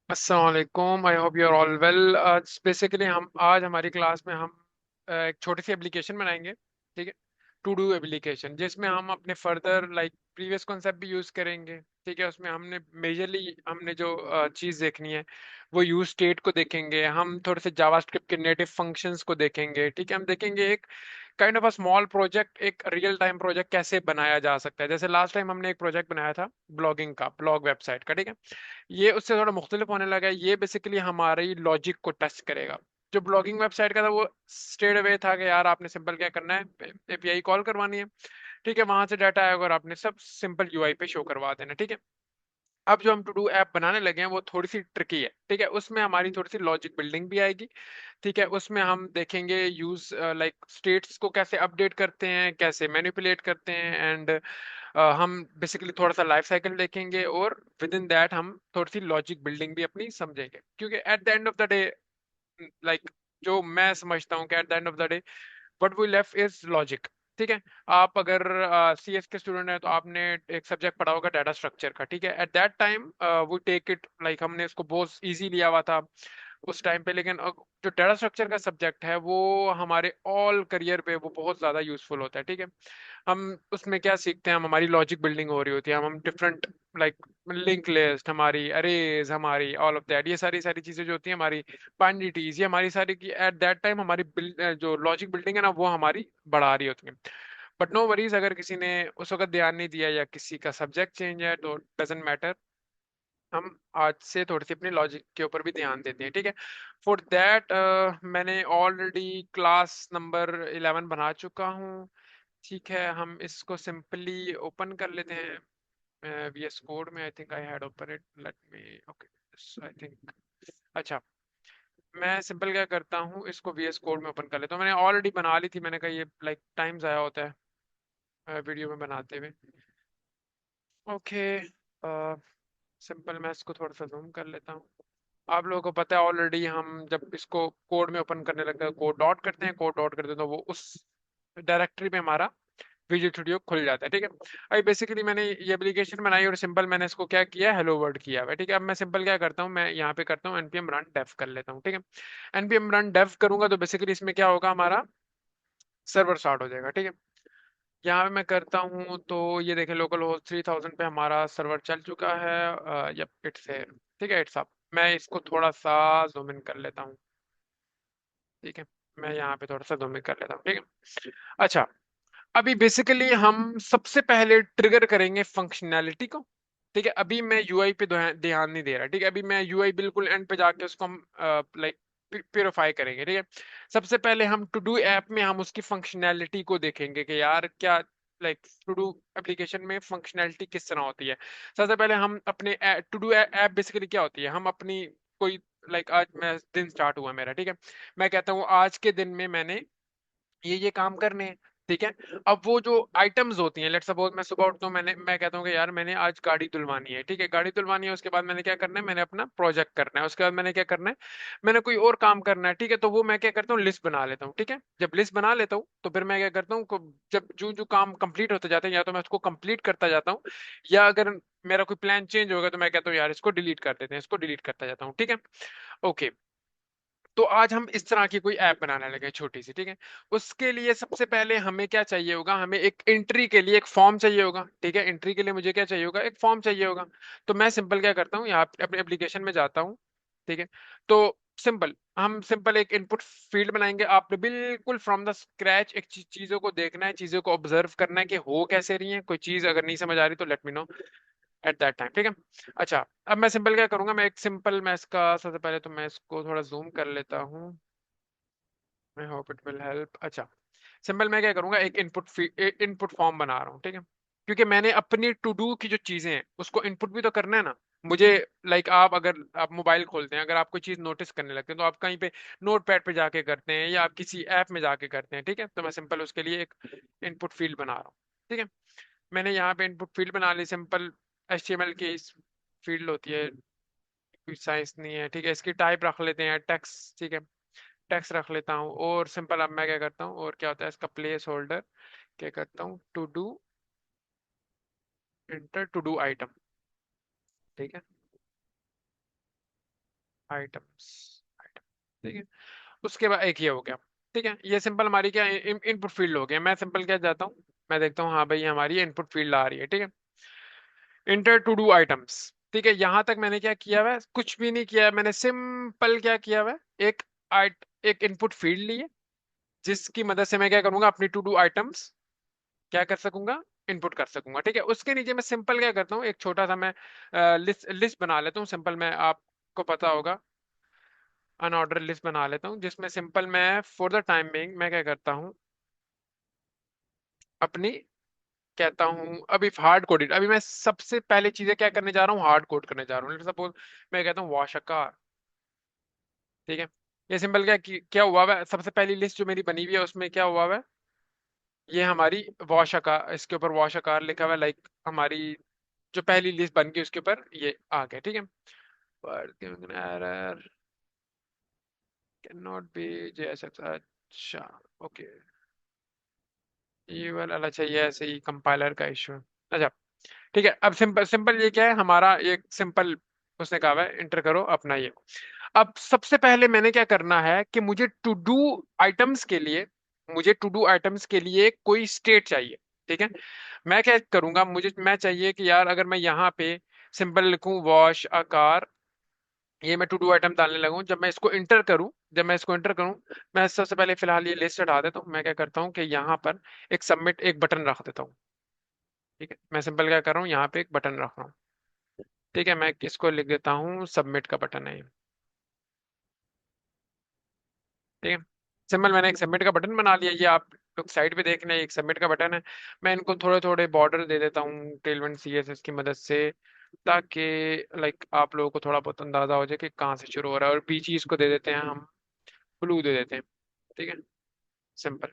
अस्सलाम वालेकुम। I hope you are all well. Basically हम आज हमारी क्लास में हम एक छोटी सी एप्लीकेशन बनाएंगे। ठीक है, टू डू एप्लीकेशन, जिसमें हम अपने फर्दर लाइक प्रीवियस कॉन्सेप्ट भी यूज़ करेंगे। ठीक है, उसमें हमने मेजरली हमने जो चीज़ देखनी है वो यूज स्टेट को देखेंगे। हम थोड़े से जावास्क्रिप्ट के नेटिव फंक्शंस को देखेंगे। ठीक है, हम देखेंगे एक kind of a small project, एक रियल टाइम प्रोजेक्ट कैसे बनाया जा सकता है। जैसे लास्ट टाइम हमने एक प्रोजेक्ट बनाया था ब्लॉगिंग का, ब्लॉग वेबसाइट का। ठीक है, ये उससे थोड़ा मुख्तलिफ होने लगा है। ये बेसिकली हमारी लॉजिक को टेस्ट करेगा। जो ब्लॉगिंग वेबसाइट का था वो स्ट्रेट अवे था कि यार आपने सिंपल क्या करना है, एपीआई कॉल करवानी है। ठीक है, वहां से डाटा आएगा और आपने सब सिंपल यूआई पे शो करवा देना। ठीक है, अब जो हम टू डू ऐप बनाने लगे हैं वो थोड़ी सी ट्रिकी है। ठीक है, उसमें हमारी थोड़ी सी लॉजिक बिल्डिंग भी आएगी। ठीक है, उसमें हम देखेंगे यूज लाइक स्टेट्स को कैसे अपडेट करते हैं, कैसे मैनिपुलेट करते हैं, एंड हम बेसिकली थोड़ा सा लाइफ साइकिल देखेंगे, और विद इन दैट हम थोड़ी सी लॉजिक बिल्डिंग भी अपनी समझेंगे। क्योंकि at the end of the day like जो मैं समझता हूँ कि at the end of the day what we left is logic. ठीक है, आप अगर सीएस के स्टूडेंट हैं तो आपने एक सब्जेक्ट पढ़ा होगा डाटा स्ट्रक्चर का। ठीक है, at that time we take it like हमने इसको बहुत इजी लिया हुआ था उस टाइम पे। लेकिन जो डाटा स्ट्रक्चर का सब्जेक्ट है वो हमारे ऑल करियर पे वो बहुत ज्यादा यूजफुल होता है। ठीक है, हम उसमें क्या सीखते हैं, हम हमारी लॉजिक बिल्डिंग हो रही होती है, हम डिफरेंट लाइक लिंक लिस्ट, हमारी अरेज, हमारी ऑल ऑफ दैट, ये सारी सारी चीजें जो होती हैं, हमारी क्वांटिटीज, ये हमारी सारी की एट दैट टाइम हमारी जो लॉजिक बिल्डिंग है ना वो हमारी बढ़ा रही होती है। बट नो वरीज, अगर किसी ने उस वक्त ध्यान नहीं दिया या किसी का सब्जेक्ट चेंज है तो डजेंट मैटर, हम आज से थोड़ी सी अपनी लॉजिक के ऊपर भी ध्यान देते हैं। ठीक है, फॉर दैट मैंने ऑलरेडी क्लास नंबर 11 बना चुका हूँ। ठीक है, हम इसको सिंपली ओपन कर लेते हैं वीएस कोड में। I think I had open it, let me okay, I think. अच्छा, मैं सिंपल क्या करता हूँ, इसको वीएस कोड में ओपन कर लेता हूँ। मैंने ऑलरेडी बना ली थी, मैंने कहा ये लाइक टाइम ज़ाया होता है वीडियो में बनाते हुए। ओके, सिंपल मैं इसको थोड़ा सा जूम कर लेता हूँ। आप लोगों को पता है ऑलरेडी, हम जब इसको कोड में ओपन करने लगते हैं, कोड डॉट करते हैं, कोड डॉट करते हैं, तो वो उस डायरेक्टरी में हमारा विजुअल स्टूडियो खुल जाता है। ठीक है, अभी बेसिकली मैंने ये एप्लीकेशन बनाई और सिंपल मैंने इसको क्या किया, हेलो वर्ल्ड किया हुआ है। ठीक है, अब मैं सिंपल क्या करता हूँ, मैं यहाँ पे करता हूँ npm run dev कर लेता हूँ। ठीक है, npm run dev करूंगा तो बेसिकली इसमें क्या होगा, हमारा सर्वर स्टार्ट हो जाएगा। ठीक है, यहाँ पे मैं करता हूँ तो ये देखें, लोकल होस्ट 3000 पे हमारा सर्वर चल चुका है। यप, इट्स है। ठीक है, इट्स अप। मैं इसको थोड़ा सा जूम इन कर लेता हूँ। ठीक है, मैं यहाँ पे थोड़ा सा जूम इन कर लेता हूँ। ठीक है, अच्छा, अभी बेसिकली हम सबसे पहले ट्रिगर करेंगे फंक्शनैलिटी को। ठीक है, अभी मैं यूआई पे ध्यान नहीं दे रहा। ठीक है, अभी मैं यूआई बिल्कुल एंड पे जाके उसको हम लाइक प्योरीफाई करेंगे। ठीक है, सबसे पहले हम टू डू ऐप में हम उसकी फंक्शनैलिटी को देखेंगे कि यार क्या लाइक टू डू एप्लीकेशन में फंक्शनैलिटी किस तरह होती है। सबसे पहले हम अपने टू डू ऐप बेसिकली क्या होती है, हम अपनी कोई लाइक आज मैं दिन स्टार्ट हुआ मेरा। ठीक है, मैं कहता हूँ आज के दिन में मैंने ये काम करने हैं। ठीक है, अब वो जो आइटम्स होती हैं, लेट्स सपोज मैं सुबह उठता हूँ, मैं कहता हूँ कि यार मैंने आज गाड़ी धुलवानी है। ठीक है, गाड़ी धुलवानी है, उसके बाद मैंने क्या करना है, मैंने अपना प्रोजेक्ट करना है, उसके बाद मैंने क्या करना है, मैंने कोई और काम करना है। ठीक है, तो वो मैं क्या करता हूँ, लिस्ट बना लेता हूँ। ठीक है, जब लिस्ट बना लेता हूँ तो फिर मैं क्या करता हूँ, जब जो जो काम कंप्लीट होते जाते हैं, या तो मैं उसको कंप्लीट करता जाता हूँ, या अगर मेरा कोई प्लान चेंज होगा तो मैं कहता हूँ यार इसको डिलीट कर देते हैं, इसको डिलीट करता जाता हूँ। ठीक है, ओके, तो आज हम इस तरह की कोई ऐप बनाने लगे छोटी सी। ठीक है, उसके लिए सबसे पहले हमें क्या चाहिए होगा, हमें एक एंट्री के लिए एक फॉर्म चाहिए होगा। ठीक है, एंट्री के लिए मुझे क्या चाहिए होगा, एक फॉर्म चाहिए होगा। तो मैं सिंपल क्या करता हूँ, यहाँ पे अपने एप्लीकेशन में जाता हूँ। ठीक है, तो सिंपल हम सिंपल एक इनपुट फील्ड बनाएंगे। आपने बिल्कुल फ्रॉम द स्क्रैच एक चीजों को देखना है, चीजों को ऑब्जर्व करना है कि हो कैसे रही है। कोई चीज अगर नहीं समझ आ रही तो let me know at that time. ठीक है, अच्छा, अब मैं सिंपल क्या करूंगा, मैं एक सिंपल मैं इसका सबसे पहले तो मैं इसको थोड़ा जूम कर लेता हूँ। I hope it will help. अच्छा, सिंपल मैं क्या करूंगा, एक इनपुट फॉर्म बना रहा हूँ। ठीक है, क्योंकि मैंने अपनी टू डू की जो चीजें हैं उसको इनपुट भी तो करना है ना मुझे। लाइक आप अगर आप मोबाइल खोलते हैं, अगर आप कोई चीज नोटिस करने लगते हैं तो आप कहीं पे नोट पैड पे जाके करते हैं या आप किसी ऐप में जाके करते हैं। ठीक है, तो मैं सिंपल उसके लिए एक इनपुट फील्ड बना रहा हूँ। ठीक है, मैंने यहाँ पे इनपुट फील्ड बना ली सिंपल। HTML की फील्ड होती है, कोई साइंस नहीं है। ठीक है, इसकी टाइप रख लेते हैं टेक्स्ट। ठीक है, टेक्स्ट रख लेता हूँ, और सिंपल अब मैं क्या करता हूँ, और क्या होता है इसका प्लेस होल्डर, क्या करता हूँ, to do inter to do item. ठीक है, आइटम्स, आइटम, ठीक है। उसके बाद एक ये हो गया, ठीक है। ये सिंपल हमारी क्या इनपुट फील्ड हो गया। मैं सिंपल क्या जाता हूँ, मैं देखता हूँ हाँ भाई हमारी इनपुट फील्ड आ रही है, ठीक है। इंटर टू डू आइटम्स, ठीक है। यहां तक मैंने क्या किया हुआ है, कुछ भी नहीं किया है मैंने, सिंपल क्या किया हुआ है, एक इनपुट फील्ड ली है, जिसकी मदद से मैं क्या करूंगा, अपनी टू डू आइटम्स क्या कर सकूंगा, इनपुट कर सकूंगा, ठीक है। उसके नीचे मैं सिंपल क्या करता हूँ, एक छोटा सा मैं लिस्ट लिस्ट बना लेता हूँ सिंपल। मैं आपको पता होगा अनऑर्डर लिस्ट बना लेता हूँ, जिसमें सिंपल मैं फॉर द टाइम बिंग मैं क्या करता हूँ, अपनी कहता हूँ अभी हार्ड कोडेड, अभी मैं सबसे पहले चीजें क्या करने जा रहा हूँ, हार्ड कोड करने जा रहा हूँ। सपोज मैं कहता हूँ वॉशकार, ठीक है। ये सिंपल क्या हुआ है, सबसे पहली लिस्ट जो मेरी बनी हुई है उसमें क्या हुआ है, ये हमारी वॉशकार, इसके ऊपर वॉशकार लिखा हुआ है, लाइक हमारी जो पहली लिस्ट बन गई उसके ऊपर ये आ गया, ठीक है। पर error can not be JSX, अच्छा ओके, ये वाला अच्छा, ये ऐसे ही कंपाइलर का इशू है, अच्छा ठीक है। अब सिंपल सिंपल ये क्या है हमारा, एक सिंपल उसने कहा है इंटर करो अपना ये। अब सबसे पहले मैंने क्या करना है कि मुझे टू डू आइटम्स के लिए, मुझे टू डू आइटम्स के लिए कोई स्टेट चाहिए, ठीक है। मैं क्या करूंगा, मुझे मैं चाहिए कि यार अगर मैं यहाँ पे सिंपल लिखूं वॉश अ कार, ये मैं टू डू आइटम डालने लगूं, जब मैं इसको इंटर करूं, जब मैं इसको इंटर करूं, मैं सबसे पहले फिलहाल ये लिस्ट हटा देता हूं। मैं क्या करता हूं कि यहाँ पर एक सबमिट एक बटन रख देता हूँ, ठीक है। मैं सिंपल क्या कर रहा हूँ, यहाँ पे एक बटन रख रहा हूँ, ठीक है। मैं इसको लिख देता हूँ सबमिट का बटन है ये, ठीक है। सिंपल मैंने एक सबमिट का बटन बना लिया, ये आप लोग साइड पे देख रहे हैं एक सबमिट का बटन है। मैं इनको थोड़े थोड़े बॉर्डर दे देता हूँ टेलविंड सीएसएस की मदद से, ताकि लाइक आप लोगों को थोड़ा बहुत अंदाजा हो जाए कि कहाँ से शुरू हो रहा है। और बीच इसको दे देते हैं हम, ब्लू दे देते हैं, ठीक है। सिंपल,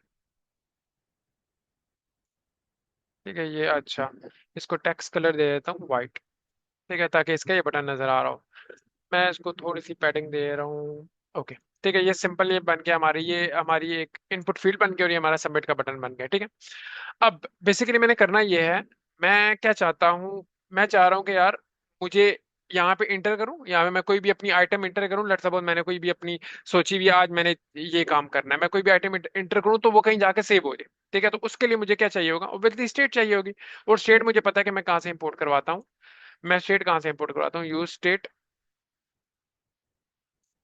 ठीक है। ये अच्छा, इसको टेक्स्ट कलर दे देता हूँ वाइट, ठीक है, ताकि इसका ये बटन नजर आ रहा हो। मैं इसको थोड़ी सी पैडिंग दे रहा हूँ, ओके, ठीक है। ये सिंपल ये बन गया हमारी, ये हमारी एक इनपुट फील्ड बन गई और ये हमारा सबमिट का बटन बन गया, ठीक है। अब बेसिकली मैंने करना ये है, मैं क्या चाहता हूँ, मैं चाह रहा हूँ कि यार मुझे यहाँ पे इंटर करूँ, यहाँ पे मैं कोई भी अपनी आइटम इंटर करूँ। लेट्स सपोज मैंने कोई भी अपनी सोची हुई है, आज मैंने ये काम करना है, मैं कोई भी आइटम इंटर करूँ तो वो कहीं जाके सेव हो जाए, ठीक है। तो उसके लिए मुझे क्या चाहिए होगा, ऑब्वियसली स्टेट चाहिए होगी। और स्टेट मुझे पता है कि मैं कहाँ से इंपोर्ट करवाता हूँ, मैं स्टेट कहाँ से इंपोर्ट करवाता हूँ, यूज स्टेट,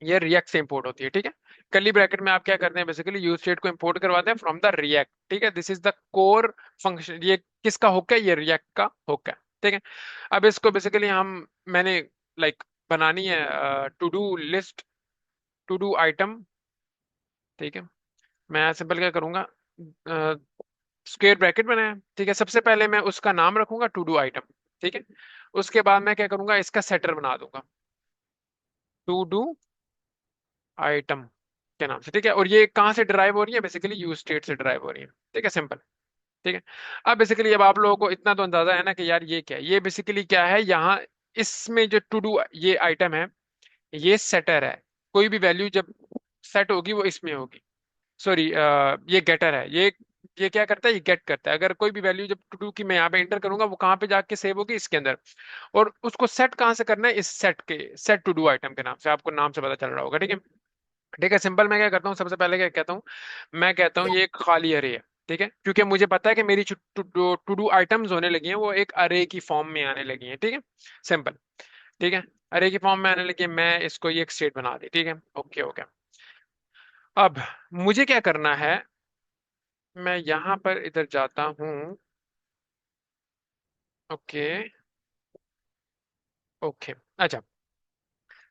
ये रिएक्ट से इंपोर्ट होती है, ठीक है। कर्ली ब्रैकेट में आप क्या करते हैं, बेसिकली यूज स्टेट को इंपोर्ट करवाते हैं फ्रॉम द रिएक्ट, ठीक है। This is the core function, ये किसका हुक है, ये रिएक्ट का हुक है, ठीक है। अब इसको बेसिकली हम मैंने लाइक बनानी है to do list, to do item, ठीक है। मैं सिंपल क्या करूंगा, स्क्वायर ब्रैकेट बनाया, ठीक है। सबसे पहले मैं उसका नाम रखूंगा टू डू आइटम, ठीक है। उसके बाद मैं क्या करूंगा, इसका सेटर बना दूंगा टू डू आइटम के नाम से, ठीक है। और ये कहाँ से ड्राइव हो रही है, बेसिकली यूज स्टेट से ड्राइव हो रही है, ठीक है। सिंपल, ठीक है। अब बेसिकली अब आप लोगों को इतना तो अंदाजा है ना कि यार ये क्या है, ये बेसिकली क्या है यहाँ, इसमें जो टू डू ये आइटम है, ये सेटर है। कोई भी वैल्यू जब सेट होगी वो इसमें होगी, सॉरी ये गेटर है, ये क्या करता है, ये गेट करता है। अगर कोई भी वैल्यू जब टू डू की मैं यहाँ पे एंटर करूंगा, वो कहाँ पे जाके सेव होगी, इसके अंदर। और उसको सेट कहाँ से करना है, इस सेट के सेट टू डू आइटम के नाम से, आपको नाम से पता चल रहा होगा, ठीक है। ठीक है, सिंपल मैं क्या करता हूँ, सबसे पहले क्या कहता हूँ, मैं कहता हूँ ये एक खाली अरे है, ठीक है। क्योंकि मुझे पता है कि मेरी टू डू आइटम्स होने लगी हैं, वो एक अरे की फॉर्म में आने लगी हैं, ठीक है। सिंपल, ठीक है। अरे की फॉर्म में आने लगी है, मैं इसको ये एक स्टेट बना दी, ठीक है। Okay okay. अब मुझे क्या करना है, मैं यहाँ पर इधर जाता हूँ, ओके ओके, अच्छा।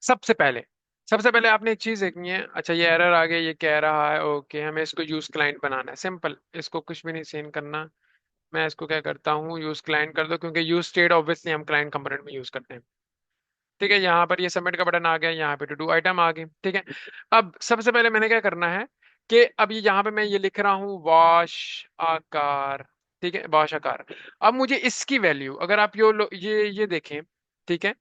सबसे पहले आपने एक चीज देखनी है, अच्छा ये एरर आ गया, ये कह रहा है ओके हमें इसको यूज क्लाइंट बनाना है, सिंपल, इसको कुछ भी नहीं सीन करना। मैं इसको क्या करता हूँ, यूज क्लाइंट कर दो, क्योंकि यूज स्टेट ऑब्वियसली हम क्लाइंट कंपोनेंट में यूज करते हैं, ठीक है। यहाँ पर ये सबमिट का बटन आ गया, यहाँ पे टू डू आइटम आ गई, ठीक है। अब सबसे पहले मैंने क्या करना है कि अब ये यहाँ पे मैं ये लिख रहा हूँ वॉश आकार, ठीक है, वॉश आकार। अब मुझे इसकी वैल्यू अगर आप ये देखें, ठीक है,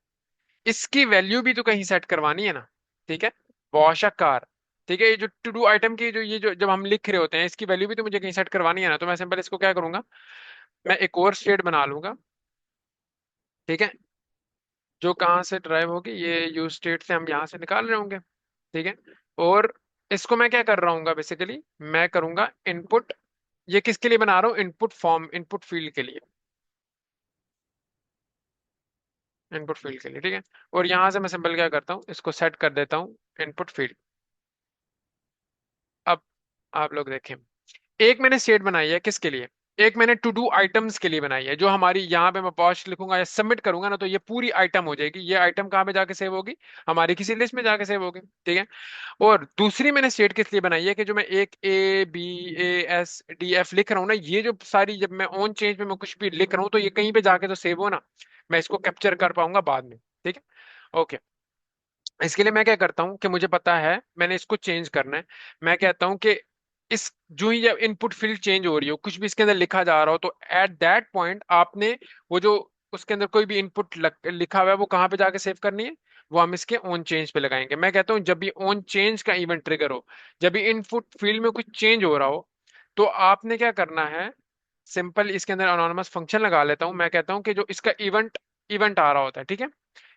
इसकी वैल्यू भी तो कहीं सेट करवानी है ना, ठीक है, वॉश आकार, ठीक है। ये जो टू डू आइटम की जो ये जो जब हम लिख रहे होते हैं, इसकी वैल्यू भी तो मुझे कहीं सेट करवानी है ना। तो मैं सिंपल इसको क्या करूंगा, मैं एक और स्टेट बना लूंगा, ठीक है। जो कहाँ से ड्राइव होगी, ये यूज स्टेट से हम यहाँ से निकाल रहे होंगे, ठीक है। और इसको मैं क्या कर रहा हूँ बेसिकली, मैं करूंगा इनपुट, ये किसके लिए बना रहा हूँ, इनपुट फॉर्म, इनपुट फील्ड के लिए, इनपुट फील्ड के लिए, ठीक है। और यहाँ से मैं सिंपल क्या करता हूँ, इसको सेट कर देता हूँ इनपुट फील्ड। अब आप लोग देखें, एक मैंने स्टेट बनाई है किसके लिए, एक मैंने टू डू आइटम्स के लिए बनाई है, जो हमारी यहाँ पे मैं पॉस्ट लिखूंगा या सबमिट करूंगा ना, तो ये पूरी आइटम हो जाएगी। ये आइटम कहाँ पे जाके सेव होगी, हमारी किसी लिस्ट में जाके सेव होगी, ठीक है। और दूसरी मैंने स्टेट किस लिए बनाई है, कि जो मैं एक A B A S D F लिख रहा हूँ ना, ये जो सारी, जब मैं ऑन चेंज में मैं कुछ भी लिख रहा हूँ, तो ये कहीं पे जाके तो सेव हो ना, मैं इसको कैप्चर कर पाऊंगा बाद में, ठीक है। ओके, इसके लिए मैं क्या करता हूँ कि मुझे पता है मैंने इसको चेंज करना है। मैं कहता हूँ कि इस, जो ही जब इनपुट फील्ड चेंज हो रही हो, कुछ भी इसके अंदर लिखा जा रहा हो, तो एट दैट पॉइंट आपने वो जो उसके अंदर कोई भी इनपुट लिखा हुआ है, वो कहाँ पे जाके सेव करनी है, वो हम इसके ऑन चेंज पे लगाएंगे। मैं कहता हूँ जब भी ऑन चेंज का इवेंट ट्रिगर हो, जब भी इनपुट फील्ड में कुछ चेंज हो रहा हो, तो आपने क्या करना है, सिंपल इसके अंदर अनोनिमस फंक्शन लगा लेता हूं। मैं कहता हूं कि जो इसका इवेंट इवेंट आ रहा होता है, ठीक है।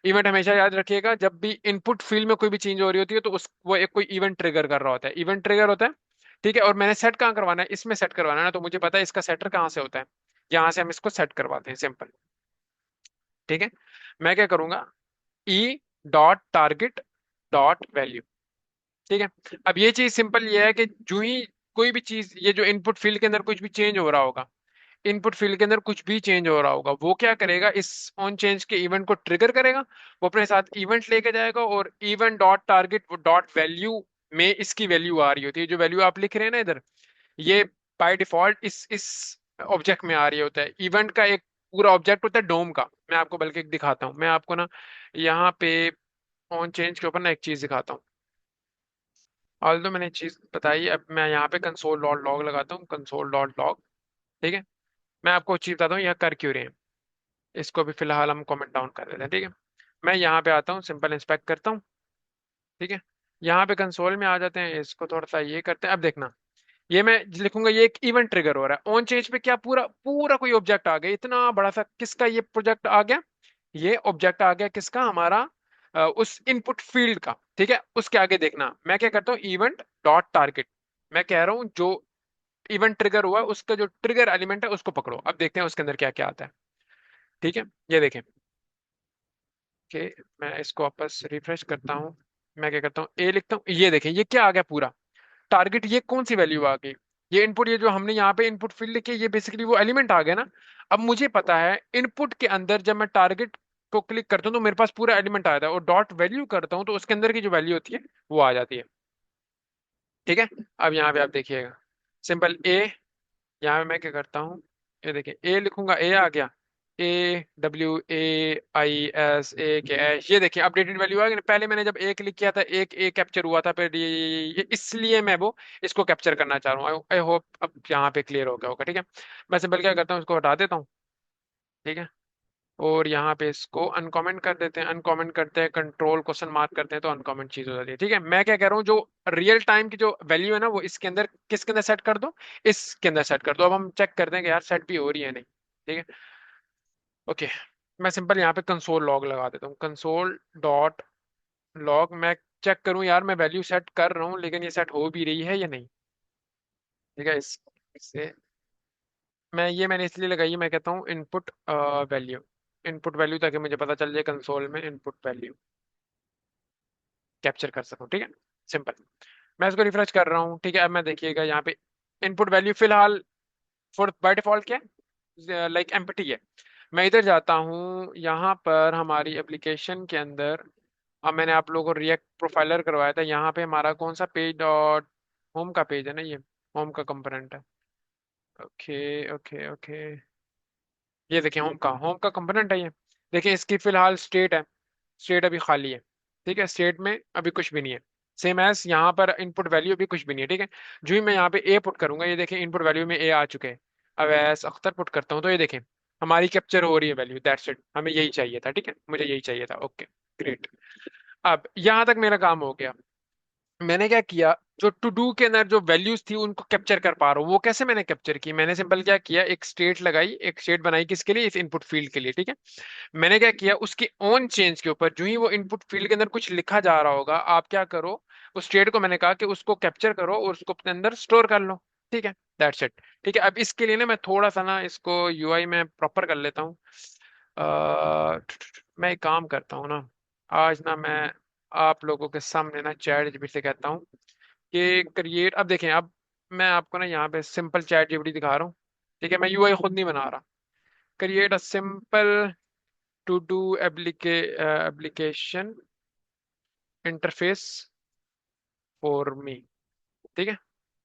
इवेंट हमेशा याद रखिएगा, जब भी इनपुट फील्ड में कोई भी चेंज हो रही होती है, तो उस वो एक कोई इवेंट ट्रिगर कर रहा होता है, इवेंट ट्रिगर होता है, ठीक है। और मैंने सेट कहाँ करवाना है, इसमें सेट करवाना है ना, तो मुझे पता है इसका सेटर कहाँ से होता है, यहाँ से हम इसको सेट करवाते हैं सिंपल, ठीक है। मैं क्या करूंगा, E dot target dot value, ठीक है। अब ये चीज सिंपल ये है कि जो ही कोई भी चीज, ये जो इनपुट फील्ड के अंदर कुछ भी चेंज हो रहा होगा, इनपुट फील्ड के अंदर कुछ भी चेंज हो रहा होगा, वो क्या करेगा, इस ऑन चेंज के इवेंट को ट्रिगर करेगा, वो अपने साथ इवेंट लेके जाएगा, और event dot target dot value में इसकी वैल्यू आ रही होती है, जो वैल्यू आप लिख रहे हैं ना इधर, ये बाय डिफॉल्ट इस ऑब्जेक्ट में आ रही होता है। इवेंट का एक पूरा ऑब्जेक्ट होता है डोम का, मैं आपको बल्कि एक दिखाता हूँ, मैं आपको ना यहाँ पे ऑन चेंज के ऊपर ना एक चीज दिखाता हूँ। ऑल तो मैंने एक चीज बताई, अब मैं यहाँ पे कंसोल डॉट लॉग लगाता हूँ, कंसोल डॉट लॉग, ठीक है। मैं आपको चीज बताता हूँ यह कर क्यों रहे हैं, इसको भी फिलहाल हम कमेंट डाउन कर देते हैं, ठीक है। मैं यहाँ पे आता हूँ, सिंपल इंस्पेक्ट करता हूँ, ठीक है। यहाँ पे कंसोल में आ जाते हैं, इसको थोड़ा सा ये करते हैं। अब देखना, ये मैं लिखूंगा, ये एक इवेंट ट्रिगर हो रहा है ऑन चेंज पे, क्या पूरा पूरा कोई ऑब्जेक्ट आ गया इतना बड़ा सा, किसका ये प्रोजेक्ट आ गया, ये ऑब्जेक्ट आ गया किसका, हमारा उस इनपुट फील्ड का, ठीक है। उसके आगे देखना, मैं क्या करता हूँ, इवेंट डॉट टारगेट, मैं कह रहा हूँ जो इवेंट ट्रिगर हुआ है, उसका जो ट्रिगर एलिमेंट है उसको पकड़ो। अब देखते हैं उसके अंदर क्या क्या आता है, ठीक है। ये देखें कि मैं इसको वापस रिफ्रेश करता हूँ, मैं क्या करता हूँ, ए लिखता हूँ, ये देखें ये क्या आ गया पूरा टारगेट, ये कौन सी वैल्यू आ गई, ये इनपुट, ये जो हमने यहाँ पे इनपुट फील्ड लिखी है, ये बेसिकली वो एलिमेंट आ गया ना। अब मुझे पता है इनपुट के अंदर जब मैं टारगेट को क्लिक करता हूँ, तो मेरे पास पूरा एलिमेंट आ जाता है, और डॉट वैल्यू करता हूँ, तो उसके अंदर की जो वैल्यू होती है वो आ जाती है, ठीक है। अब यहाँ पे आप देखिएगा, सिंपल ए, यहाँ पे मैं क्या करता हूँ, ये देखिए ए लिखूंगा, ए आ गया, AWAIS ये देखिए अपडेटेड वैल्यू आ गई। पहले मैंने जब एक क्लिक किया था, एक ए कैप्चर हुआ था, फिर ये इसलिए मैं वो इसको कैप्चर करना चाह रहा हूँ। आई होप अब यहाँ पे क्लियर हो गया होगा, ठीक है। मैं सिंपल क्या करता हूँ, इसको हटा देता हूँ, ठीक है। और यहाँ पे इसको अनकॉमेंट कर देते हैं, अनकॉमेंट करते हैं, कंट्रोल क्वेश्चन मार्क करते हैं, तो अनकॉमेंट चीज हो जाती है, ठीक है। मैं क्या कह रहा हूँ, जो रियल टाइम की जो वैल्यू है ना, वो इसके अंदर, किसके अंदर सेट कर दो, इसके अंदर सेट कर दो। अब हम चेक करते हैं कि यार सेट भी हो रही है नहीं, ठीक है। ओके, मैं सिंपल यहाँ पे कंसोल लॉग लगा देता हूँ, कंसोल डॉट लॉग, मैं चेक करूँ यार मैं वैल्यू सेट कर रहा हूँ, लेकिन ये सेट हो भी रही है या नहीं, ठीक है। इससे मैं, ये मैंने इसलिए लगाई है, मैं कहता हूँ इनपुट वैल्यू, इनपुट वैल्यू, ताकि मुझे पता चल जाए कंसोल में इनपुट वैल्यू कैप्चर कर सकूँ, ठीक है। सिंपल, मैं इसको रिफ्रेश कर रहा हूँ, ठीक है। अब मैं देखिएगा यहाँ पे इनपुट वैल्यू फिलहाल फॉर बाय डिफॉल्ट क्या है, लाइक एम्प्टी है। मैं इधर जाता हूँ, यहाँ पर हमारी एप्लीकेशन के अंदर, अब मैंने आप लोगों को रिएक्ट प्रोफाइलर करवाया था, यहाँ पे हमारा कौन सा पेज, डॉट होम का पेज है ना, ये होम का कंपोनेंट है। ओके ओके ओके, ये देखिए होम का कंपोनेंट है ये। देखिए इसकी फिलहाल स्टेट है, स्टेट अभी खाली है, ठीक है। स्टेट में अभी कुछ भी नहीं है, सेम एज यहाँ पर इनपुट वैल्यू भी कुछ भी नहीं है, ठीक है। जो ही मैं यहाँ पे ए पुट करूंगा, ये देखें इनपुट वैल्यू में ए आ चुके हैं। अब एस अख्तर पुट करता हूँ, तो ये देखें हमारी कैप्चर हो रही है वैल्यू, दैट्स इट, हमें यही चाहिए था, ठीक है, मुझे यही चाहिए था। ओके ग्रेट, अब यहाँ तक मेरा काम हो गया। मैंने क्या किया, जो टू डू के अंदर जो वैल्यूज थी उनको कैप्चर कर पा रहा हूँ। वो कैसे मैंने कैप्चर की, मैंने सिंपल क्या किया, एक स्टेट लगाई, एक स्टेट बनाई किसके लिए, इस इनपुट फील्ड के लिए, ठीक है। मैंने क्या किया, उसके ऑन चेंज के ऊपर जो ही वो इनपुट फील्ड के अंदर कुछ लिखा जा रहा होगा, आप क्या करो, उस स्टेट को मैंने कहा कि उसको कैप्चर करो और उसको अपने अंदर स्टोर कर लो, ठीक है। That's it. ठीक है, अब इसके लिए ना मैं थोड़ा सा ना इसको यूआई में प्रॉपर कर लेता हूँ। मैं एक काम करता हूँ ना, आज ना मैं आप लोगों के सामने ना चैट जीपीटी से कहता हूँ कि क्रिएट, अब देखें, अब मैं आपको ना यहाँ पे सिंपल चैट जीपीटी दिखा रहा हूँ, ठीक है, मैं यूआई खुद नहीं बना रहा। Create a simple to do application interface for me, ठीक है।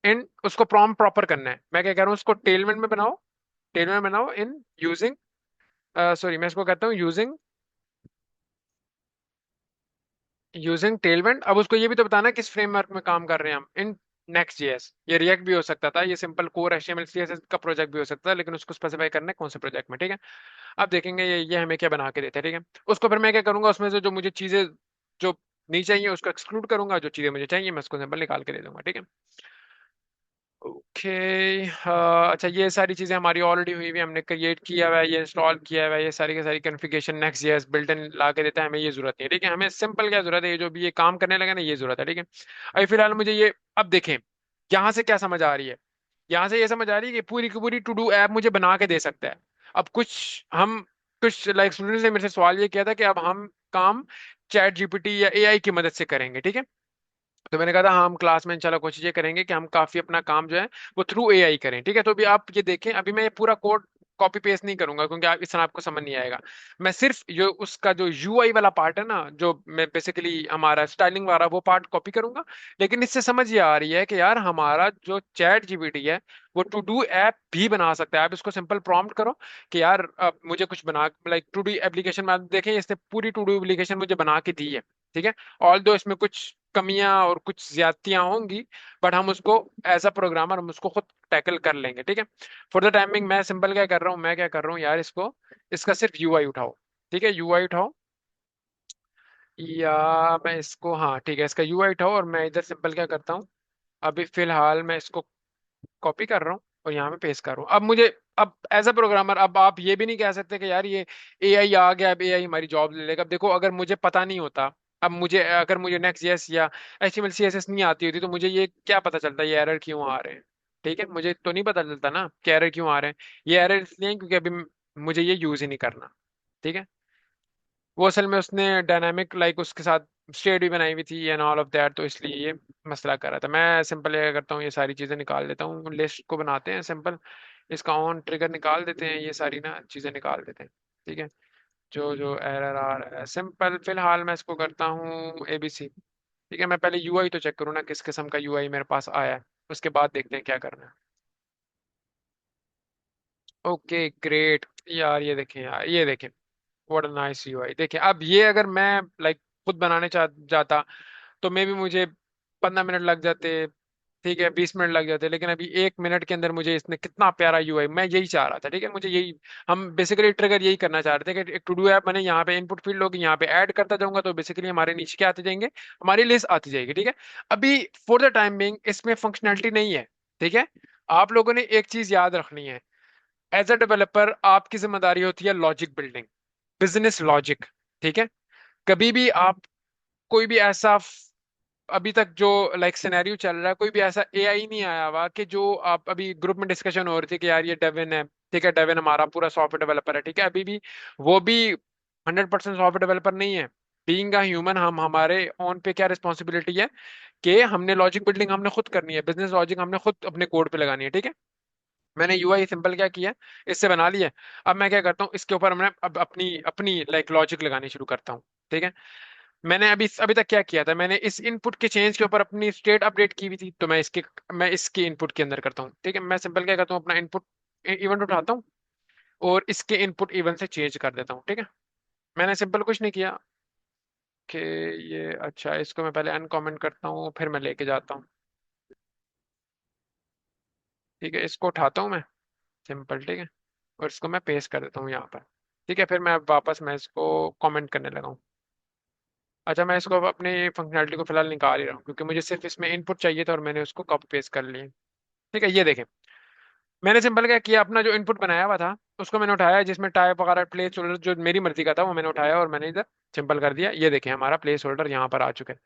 इन उसको प्रॉम्प्ट प्रॉपर करना है, मैं क्या कह रहा हूँ, उसको टेलमेंट में बनाओ, टेलमेंट में बनाओ इन यूजिंग, सॉरी मैं इसको कहता हूँ यूजिंग, यूजिंग टेलमेंट। अब उसको ये भी तो बताना किस फ्रेमवर्क में काम कर रहे हैं हम, इन नेक्स्ट जेएस, ये रिएक्ट भी हो सकता था, ये सिंपल कोर एचटीएमएल सीएसएस का प्रोजेक्ट भी हो सकता है, लेकिन उसको स्पेसिफाई करना है कौन से प्रोजेक्ट में, ठीक है। अब देखेंगे ये हमें क्या बना के देते हैं, ठीक है। उसको फिर मैं क्या करूंगा, उसमें से जो मुझे चीजें जो नहीं चाहिए उसको एक्सक्लूड करूंगा, जो चीजें मुझे चाहिए मैं उसको सिंपल निकाल के दे दूंगा, ठीक है। ओके, अच्छा, ये सारी चीजें हमारी ऑलरेडी हुई हुई, हमने क्रिएट किया हुआ है, ये इंस्टॉल किया हुआ है, ये सारी की सारी configuration next JS built in ला के देता है, हमें ये जरूरत नहीं है, ठीक है। हमें सिंपल क्या जरूरत है, ये जो भी ये काम करने लगे ना, ये जरूरत है, ठीक है। अभी फिलहाल मुझे ये, अब देखें यहाँ से क्या समझ आ रही है, यहाँ से ये समझ आ रही है कि पूरी की पूरी टू डू ऐप मुझे बना के दे सकता है। अब कुछ लाइक स्टूडेंट्स ने मेरे से सवाल ये किया था कि अब हम काम चैट जीपीटी या एआई की मदद से करेंगे, ठीक है। तो मैंने कहा था हाँ, हम क्लास में इंशाल्लाह कोशिश ये करेंगे कि हम काफी अपना काम जो है वो थ्रू एआई करें, ठीक है। तो अभी आप ये देखें, अभी मैं ये पूरा कोड कॉपी पेस्ट नहीं करूंगा क्योंकि आप इस तरह आपको समझ नहीं आएगा। मैं सिर्फ जो उसका जो यूआई वाला पार्ट है ना, जो मैं बेसिकली हमारा स्टाइलिंग वाला वो पार्ट कॉपी करूंगा। लेकिन इससे समझ ये आ रही है कि यार हमारा जो चैट जीपीटी है वो टू डू ऐप भी बना सकता है। आप इसको सिंपल प्रॉम्प्ट करो कि यार मुझे कुछ बना, लाइक टू डू एप्लीकेशन में, आप देखें इसने पूरी टू डू एप्लीकेशन मुझे बना के दी है, ठीक है। ऑल दो इसमें कुछ कमियां और कुछ ज्यादतियां होंगी, बट हम उसको एज अ प्रोग्रामर हम उसको खुद टैकल कर लेंगे, ठीक है। फॉर द टाइमिंग मैं सिंपल क्या कर रहा हूँ, मैं क्या कर रहा हूँ यार, इसको, इसका सिर्फ यूआई उठाओ, ठीक है, यूआई उठाओ, या मैं इसको, हाँ ठीक है, इसका यूआई उठाओ और मैं इधर सिंपल क्या करता हूँ, अभी फिलहाल मैं इसको कॉपी कर रहा हूँ और यहाँ पे पेस्ट कर रहा हूँ। अब मुझे, अब एज अ प्रोग्रामर, अब आप ये भी नहीं कह सकते कि यार ये एआई आ गया, अब एआई हमारी जॉब ले लेगा। अब देखो, अगर मुझे पता नहीं होता, अब मुझे अगर मुझे नेक्स्ट जेएस या एचटीएमएल सीएसएस नहीं आती होती, तो मुझे ये क्या पता चलता ये एरर क्यों आ रहे हैं, ठीक है। मुझे तो नहीं पता चलता ना कि एरर क्यों आ रहे हैं। ये एरर इसलिए हैं क्योंकि अभी मुझे ये यूज ही नहीं करना, ठीक है। वो असल में उसने डायनामिक लाइक उसके साथ स्टेट भी बनाई हुई थी एंड ऑल ऑफ दैट, तो इसलिए ये मसला कर रहा था। मैं सिंपल ये करता हूँ, ये सारी चीज़ें निकाल देता हूँ, लिस्ट को बनाते हैं सिंपल, इसका ऑन ट्रिगर निकाल देते हैं, ये सारी ना चीज़ें निकाल देते हैं, ठीक है। जो जो एरर आ रहा है सिंपल, फिलहाल मैं इसको करता हूँ एबीसी, ठीक है। मैं पहले यूआई तो चेक करूँ ना किस किस्म का यूआई मेरे पास आया है, उसके बाद देखते हैं क्या करना है। ओके ग्रेट, यार ये देखें, यार ये देखें, व्हाट अ नाइस यूआई। देखिए अब ये अगर मैं लाइक खुद बनाने चाह जाता तो मे भी मुझे 15 मिनट लग जाते, ठीक है, 20 मिनट लग जाते, लेकिन अभी 1 मिनट के अंदर मुझे इसने कितना प्यारा यूआई, मैं यही चाह रहा था, ठीक है। मुझे यही, हम बेसिकली ट्रिगर यही करना चाह रहे थे कि एक टू डू ऐप मैंने यहाँ पे इनपुट फील्ड होगी, यहाँ पे ऐड करता जाऊंगा तो बेसिकली हमारे नीचे क्या आते जाएंगे, हमारी लिस्ट आती जाएगी, ठीक है। अभी फॉर द टाइम बिंग इसमें फंक्शनैलिटी नहीं है, ठीक है। आप लोगों ने एक चीज याद रखनी है, एज अ डेवलपर आपकी जिम्मेदारी होती है लॉजिक बिल्डिंग, बिजनेस लॉजिक, ठीक है। कभी भी आप कोई भी ऐसा अभी तक जो लाइक सिनेरियो चल रहा है, कोई भी ऐसा एआई नहीं आया हुआ कि जो आप, अभी ग्रुप में डिस्कशन हो रही थी कि यार ये डेविन है, ठीक है, डेविन हमारा पूरा सॉफ्टवेयर डेवलपर है, ठीक है। अभी भी वो भी 100% सॉफ्टवेयर डेवलपर नहीं है। बीइंग अ ह्यूमन, हम हमारे ऑन पे क्या रिस्पॉन्सिबिलिटी है कि हमने लॉजिक बिल्डिंग हमने खुद करनी है, बिजनेस लॉजिक हमने खुद अपने कोड पे लगानी है, ठीक है। मैंने यूआई सिंपल क्या किया, इससे बना लिया। अब मैं क्या करता हूँ, इसके ऊपर मैं अब अपनी अपनी लाइक लॉजिक लगानी शुरू करता हूँ, ठीक है। मैंने अभी अभी तक क्या किया था, मैंने इस इनपुट के चेंज के ऊपर अपनी स्टेट अपडेट की हुई थी, तो मैं इसके इनपुट के अंदर करता हूँ, ठीक है। मैं सिंपल क्या करता हूँ, अपना इनपुट इवेंट उठाता हूँ और इसके इनपुट इवेंट से चेंज कर देता हूँ, ठीक है। मैंने सिंपल कुछ नहीं किया कि ये, अच्छा इसको मैं पहले अनकमेंट करता हूँ फिर मैं लेके जाता हूँ, ठीक है। इसको उठाता हूँ मैं सिंपल, ठीक है, और इसको मैं पेस्ट कर देता हूँ यहाँ पर, ठीक है। फिर मैं वापस मैं इसको कमेंट करने लगा हूँ। अच्छा, मैं इसको अब अपने फंक्शनैलिटी को फिलहाल निकाल ही रहा हूँ क्योंकि मुझे सिर्फ इसमें इनपुट चाहिए था और मैंने उसको कॉपी पेस्ट कर लिया। ठीक है, ये देखें, मैंने सिंपल क्या किया, अपना जो इनपुट बनाया हुआ था उसको मैंने उठाया, जिसमें टाइप वगैरह प्लेस होल्डर जो मेरी मर्जी का था वो मैंने उठाया और मैंने इधर सिंपल कर दिया। ये देखें, हमारा प्लेस होल्डर यहाँ पर आ चुका है।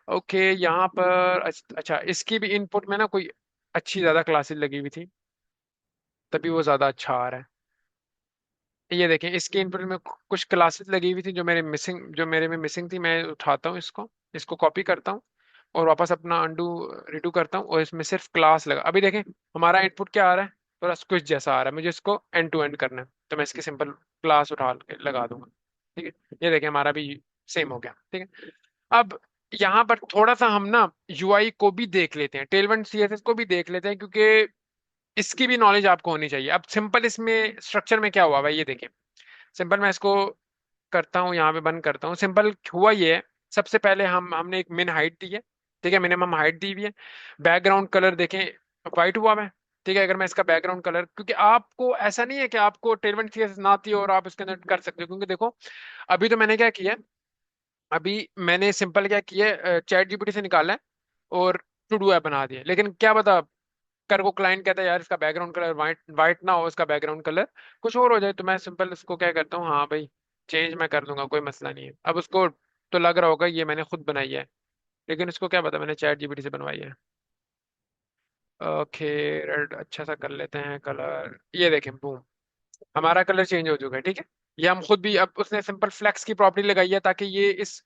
ओके, यहाँ पर अच्छा, इसकी भी इनपुट में ना कोई अच्छी ज्यादा क्लासेस लगी हुई थी, तभी वो ज्यादा अच्छा आ रहा है। ये देखें, इसके इनपुट में कुछ क्लासेस लगी हुई थी जो मेरे में मिसिंग थी। मैं उठाता हूँ इसको, इसको कॉपी करता हूँ और वापस अपना अंडू रिडू करता हूँ और इसमें सिर्फ क्लास लगा। अभी देखें हमारा इनपुट क्या आ रहा है, थोड़ा स्क्विच जैसा आ रहा है। मुझे इसको एंड टू एंड करना है, तो मैं इसकी सिंपल क्लास उठा के लगा दूंगा। ठीक है, ये देखें हमारा भी सेम हो गया। ठीक है, अब यहाँ पर थोड़ा सा हम ना यूआई को भी देख लेते हैं, टेलविंड सीएसएस को भी देख लेते हैं, क्योंकि इसकी भी नॉलेज आपको होनी चाहिए। अब सिंपल इसमें स्ट्रक्चर में क्या हुआ भाई, ये देखें। सिंपल मैं इसको करता हूँ, यहाँ पे बंद करता हूँ। सिंपल हुआ ये है, सबसे पहले हमने एक मिन हाइट दी है। ठीक है, मिनिमम हाइट दी हुई है। बैकग्राउंड कलर देखें, वाइट हुआ है। ठीक है, अगर मैं इसका बैकग्राउंड कलर, क्योंकि आपको ऐसा नहीं है कि आपको टेलवेंट सीएस ना आती हो और आप इसके अंदर कर सकते हो, क्योंकि देखो अभी तो मैंने क्या किया है, अभी मैंने सिंपल क्या किया है, चैट जीपीटी से निकाला है और टू डू ऐप बना दिया। लेकिन क्या बता, कर वो क्लाइंट कहता है यार इसका बैकग्राउंड कलर वाइट वाइट ना हो, इसका बैकग्राउंड कलर कुछ और हो जाए, तो मैं सिंपल इसको क्या करता हूँ, हाँ भाई चेंज मैं कर दूंगा, कोई मसला नहीं है। अब उसको तो लग रहा होगा ये मैंने खुद बनाई है, लेकिन इसको क्या पता मैंने चैट जीपीटी से बनवाई है। ओके, रेड अच्छा सा कर लेते हैं कलर। ये देखें, बूम, हमारा कलर चेंज हो चुका है। ठीक है, ये हम खुद भी, अब उसने सिंपल फ्लेक्स की प्रॉपर्टी लगाई है ताकि ये इस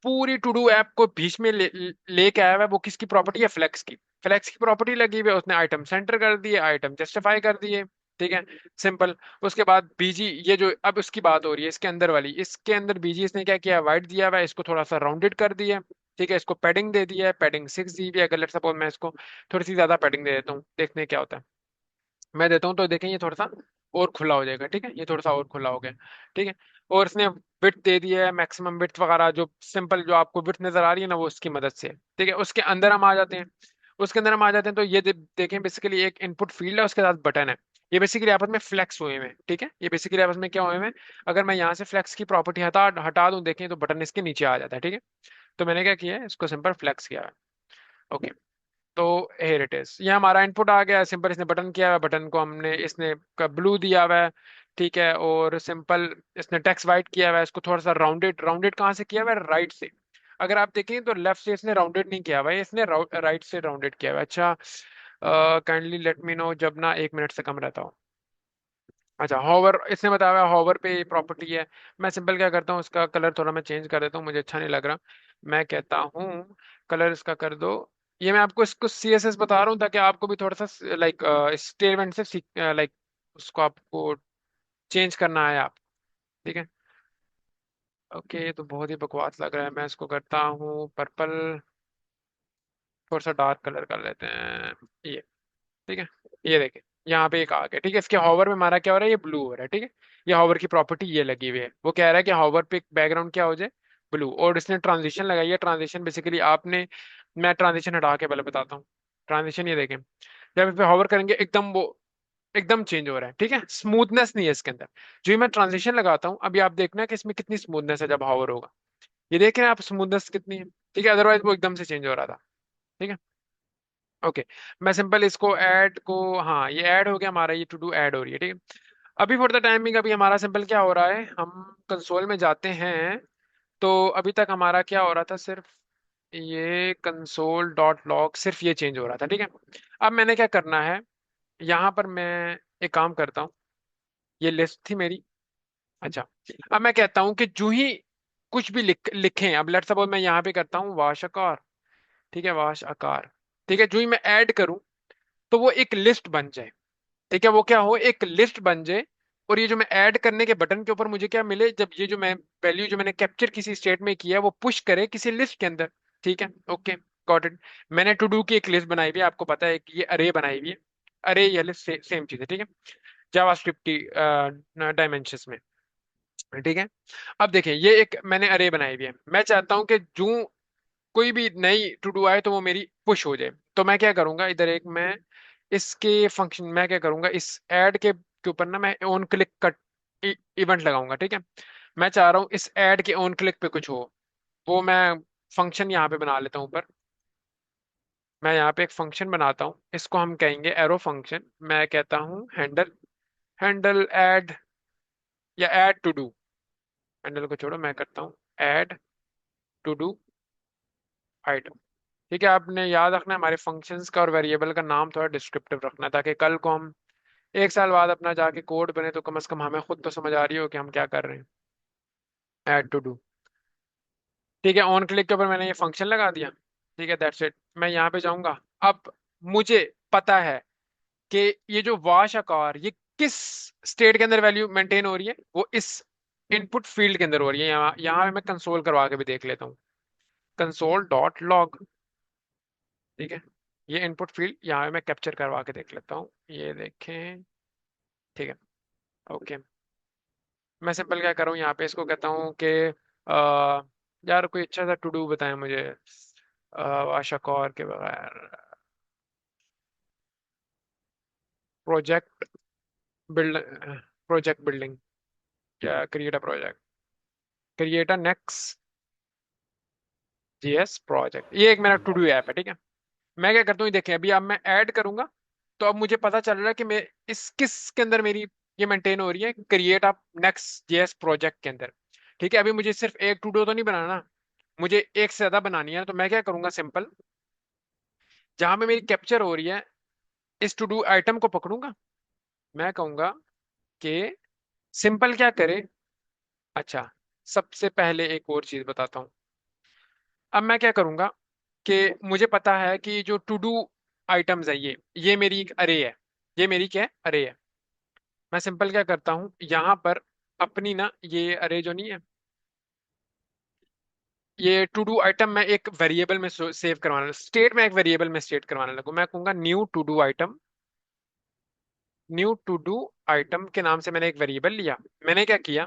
पूरी टू डू ऐप को बीच में लेके आया हुआ है। वो किसकी प्रॉपर्टी है, फ्लेक्स की। फ्लेक्स की प्रॉपर्टी लगी हुई है, उसने आइटम सेंटर कर दिए, आइटम जस्टिफाई कर दिए। ठीक है, सिंपल। उसके बाद बीजी, ये जो अब उसकी बात हो रही है इसके अंदर वाली, इसके अंदर बीजी इसने क्या किया, वाइट दिया हुआ है, इसको थोड़ा सा राउंडेड कर दिया। ठीक है, इसको पैडिंग दे दिया है, पैडिंग 6 दी हुई है। अगर लेट्स सपोज मैं इसको थोड़ी सी ज्यादा पैडिंग दे देता हूँ, देखते हैं क्या होता है। मैं देता हूँ तो देखें ये थोड़ा सा और खुला हो जाएगा। ठीक है, ये थोड़ा सा और खुला हो गया। ठीक है, और इसने विड्थ दे दिया है, मैक्सिमम विड्थ वगैरह, जो सिंपल जो आपको विड्थ नजर आ रही है ना, वो उसकी मदद से। ठीक है, उसके अंदर हम आ जाते हैं। उसके अंदर हम आ जाते हैं तो ये देखें, बेसिकली एक इनपुट फील्ड है, उसके साथ बटन है। ये बेसिकली आपस में फ्लेक्स हुए हैं। ठीक है, ये बेसिकली आपस में क्या हुए हैं, अगर मैं यहाँ से फ्लेक्स की प्रॉपर्टी हटा हटा दूं, देखें तो बटन इसके नीचे आ जाता है। ठीक है, तो मैंने क्या किया है, इसको सिंपल फ्लेक्स किया है। ओके, तो हेयर इट इज, ये हमारा इनपुट आ गया। सिंपल इसने बटन किया हुआ है, बटन को हमने इसने ब्लू दिया हुआ है। ठीक है, और सिंपल इसने टेक्स्ट वाइट किया हुआ है, इसको थोड़ा सा राउंडेड, राउंडेड कहाँ से किया हुआ है, राइट से। अगर आप देखें तो लेफ्ट से इसने राउंडेड नहीं किया हुआ है, इसने राइट से राउंडेड किया हुआ है। अच्छा, काइंडली लेट मी नो जब ना 1 मिनट से कम रहता हो। अच्छा, हॉवर इसने बताया हुआ है, हॉवर पे प्रॉपर्टी है। मैं सिंपल क्या करता हूँ, उसका कलर थोड़ा मैं चेंज कर देता हूँ, मुझे अच्छा नहीं लग रहा। मैं कहता हूँ कलर इसका कर दो। ये मैं आपको इसको सीएसएस बता रहा हूँ ताकि आपको भी थोड़ा सा लाइक स्टेटमेंट से सीख, लाइक उसको आपको चेंज करना है आप। ठीक है, ओके, ये तो बहुत ही बकवास लग रहा है। मैं इसको करता हूँ पर्पल, थोड़ा सा डार्क कलर कर लेते हैं ये। ठीक है, ये देखें, यहाँ पे एक आ गया। ठीक है, इसके हॉवर में हमारा क्या हो रहा है, ये ब्लू हो रहा है। ठीक है, ये हॉवर की प्रॉपर्टी ये लगी हुई है, वो कह रहा है कि हॉवर पे बैकग्राउंड क्या हो जाए, ब्लू। और इसने ट्रांजिशन लगाई है, ट्रांजिशन बेसिकली आपने, मैं ट्रांजिशन हटा के पहले बताता हूँ। ट्रांजिशन ये देखें, जब इस पे हॉवर करेंगे एकदम वो एकदम चेंज हो रहा है। ठीक है, स्मूथनेस नहीं है इसके अंदर। जो ही मैं ट्रांजिशन लगाता हूँ, अभी आप देखना कि इसमें कितनी स्मूथनेस है जब हॉवर होगा। ये देख रहे हैं आप स्मूथनेस कितनी है। ठीक है, अदरवाइज वो एकदम से चेंज हो रहा था। ठीक है, ओके, मैं सिंपल इसको ऐड को, हाँ ये ऐड हो गया हमारा, ये टू डू ऐड हो रही है। ठीक है, अभी फॉर द टाइमिंग अभी हमारा सिंपल क्या हो रहा है, हम कंसोल में जाते हैं। तो अभी तक हमारा क्या हो रहा था, सिर्फ ये कंसोल डॉट लॉग, सिर्फ ये चेंज हो रहा था। ठीक है, अब मैंने क्या करना है, यहाँ पर मैं एक काम करता हूँ, ये लिस्ट थी मेरी। अच्छा, अब मैं कहता हूँ कि जो ही कुछ भी लिखें, अब लेट्स सपोज मैं यहाँ पे करता हूँ वाश आकार। ठीक है, वाश आकार। ठीक है, जो ही मैं ऐड करूँ तो वो एक लिस्ट बन जाए। ठीक है, वो क्या हो, एक लिस्ट बन जाए। और ये जो मैं ऐड करने के बटन के ऊपर मुझे क्या मिले, जब ये जो मैं वैल्यू जो मैंने कैप्चर किसी स्टेट में किया है वो पुश करे किसी लिस्ट के अंदर। ठीक है, ओके, गॉट इट। मैंने टू डू की एक लिस्ट बनाई हुई है, आपको पता है कि ये अरे बनाई हुई है। अरे ये लिस्ट सेम चीज है। ठीक है, जावास्क्रिप्ट की डायमेंशंस में। ठीक है, अब देखिए ये एक मैंने अरे बनाई हुई है, मैं चाहता हूं कि जो कोई भी नई टू डू आए तो वो मेरी पुश हो जाए। तो मैं क्या करूंगा, इधर एक मैं इसके फंक्शन, मैं क्या करूंगा, इस ऐड के ऊपर ना मैं ऑन क्लिक का इवेंट लगाऊंगा। ठीक है, मैं चाह रहा हूँ इस ऐड के ऑन क्लिक पे कुछ हो। वो मैं फंक्शन यहाँ पे बना लेता हूँ ऊपर। मैं यहाँ पे एक फंक्शन बनाता हूँ, इसको हम कहेंगे एरो फंक्शन। मैं कहता हूँ हैंडल, हैंडल ऐड या ऐड टू डू। हैंडल को छोड़ो, मैं करता हूँ ऐड टू डू आइटम। ठीक है, आपने याद रखना है हमारे फंक्शंस का और वेरिएबल का नाम थोड़ा डिस्क्रिप्टिव रखना है, ताकि कल को हम एक साल बाद अपना जाके कोड बने तो कम से कम हमें खुद तो समझ आ रही हो कि हम क्या कर रहे हैं। Add to do. ठीक है, ऑन क्लिक के ऊपर मैंने ये फंक्शन लगा दिया। ठीक है, दैट्स इट। मैं यहाँ पे जाऊंगा। अब मुझे पता है कि ये जो वाश आकार ये किस स्टेट के अंदर वैल्यू मेंटेन हो रही है, वो इस इनपुट फील्ड के अंदर हो रही है। यहाँ यहाँ पे मैं कंसोल करवा के भी देख लेता हूँ, कंसोल डॉट लॉग। ठीक है, ये इनपुट फील्ड यहाँ पे मैं कैप्चर करवा के देख लेता हूँ, ये देखें। ठीक है, ओके। मैं सिंपल क्या करूँ यहाँ पे, इसको कहता हूँ कि यार कोई अच्छा सा टू डू बताएं मुझे आशा कौर के बगैर। प्रोजेक्ट बिल्ड, प्रोजेक्ट बिल्डिंग, क्या create a project, create a next GS project. ये एक मेरा टू डू ऐप है। ठीक है, मैं क्या करता हूँ, ये देखें अभी अब मैं ऐड करूंगा तो अब मुझे पता चल रहा है कि मैं इस किस के अंदर मेरी ये मेंटेन हो रही है, create a next GS project के अंदर। ठीक है, अभी मुझे सिर्फ एक टू डू तो नहीं बनाना, मुझे एक से ज्यादा बनानी है। तो मैं क्या करूंगा, सिंपल जहां पे मेरी कैप्चर हो रही है इस टू डू आइटम को पकड़ूंगा। मैं कहूंगा कि सिंपल क्या करे। अच्छा, सबसे पहले एक और चीज बताता हूँ। अब मैं क्या करूंगा कि मुझे पता है कि जो टू डू आइटम्स है ये मेरी एक अरे है। ये मेरी क्या है, अरे है। मैं सिंपल क्या करता हूँ यहाँ पर अपनी ना ये अरे जो नहीं है, ये टू डू आइटम मैं एक वेरिएबल में सेव करवाना, स्टेट में एक वेरिएबल में स्टेट करवाने लगूँ। मैं कहूंगा new to do item, new to do item के नाम से मैंने एक वेरिएबल लिया। मैंने क्या किया,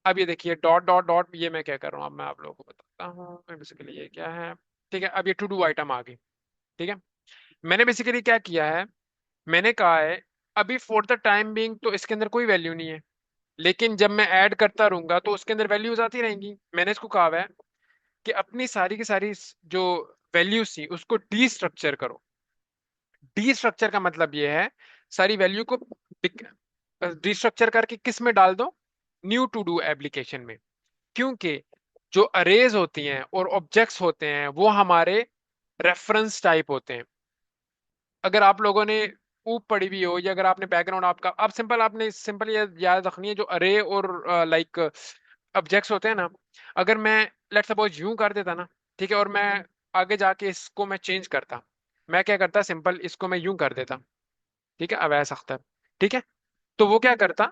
अब ये देखिए डॉट डॉट डॉट, ये मैं क्या कर रहा हूँ, अब मैं आप लोगों को बताता हूँ बेसिकली ये क्या है। ठीक है, अब ये टू डू आइटम आ गई। ठीक है, मैंने बेसिकली क्या किया है, मैंने कहा है अभी फॉर द टाइम बीइंग तो इसके अंदर कोई वैल्यू नहीं है, लेकिन जब मैं ऐड करता रहूंगा तो उसके अंदर वैल्यूज आती रहेंगी। मैंने इसको कहा हुआ है कि अपनी सारी की सारी जो वैल्यूज थी उसको डी स्ट्रक्चर करो। डी स्ट्रक्चर का मतलब ये है सारी वैल्यू को डी स्ट्रक्चर करके किस में डाल दो, न्यू टू डू एप्लीकेशन में। क्योंकि जो अरेज होती हैं और ऑब्जेक्ट्स होते हैं वो हमारे रेफरेंस टाइप होते हैं। अगर आप लोगों ने ऊप पढ़ी भी हो या अगर आपने बैकग्राउंड आपका, आप सिंपल आपने सिंपल ये याद रखनी है, जो अरे और लाइक ऑब्जेक्ट्स होते हैं ना, अगर मैं लेट सपोज यूं कर देता ना, ठीक है, और मैं आगे जाके इसको मैं चेंज करता, मैं क्या करता, सिंपल इसको मैं यूं कर देता। ठीक है, अवैस अख्तर। ठीक है, तो वो क्या करता,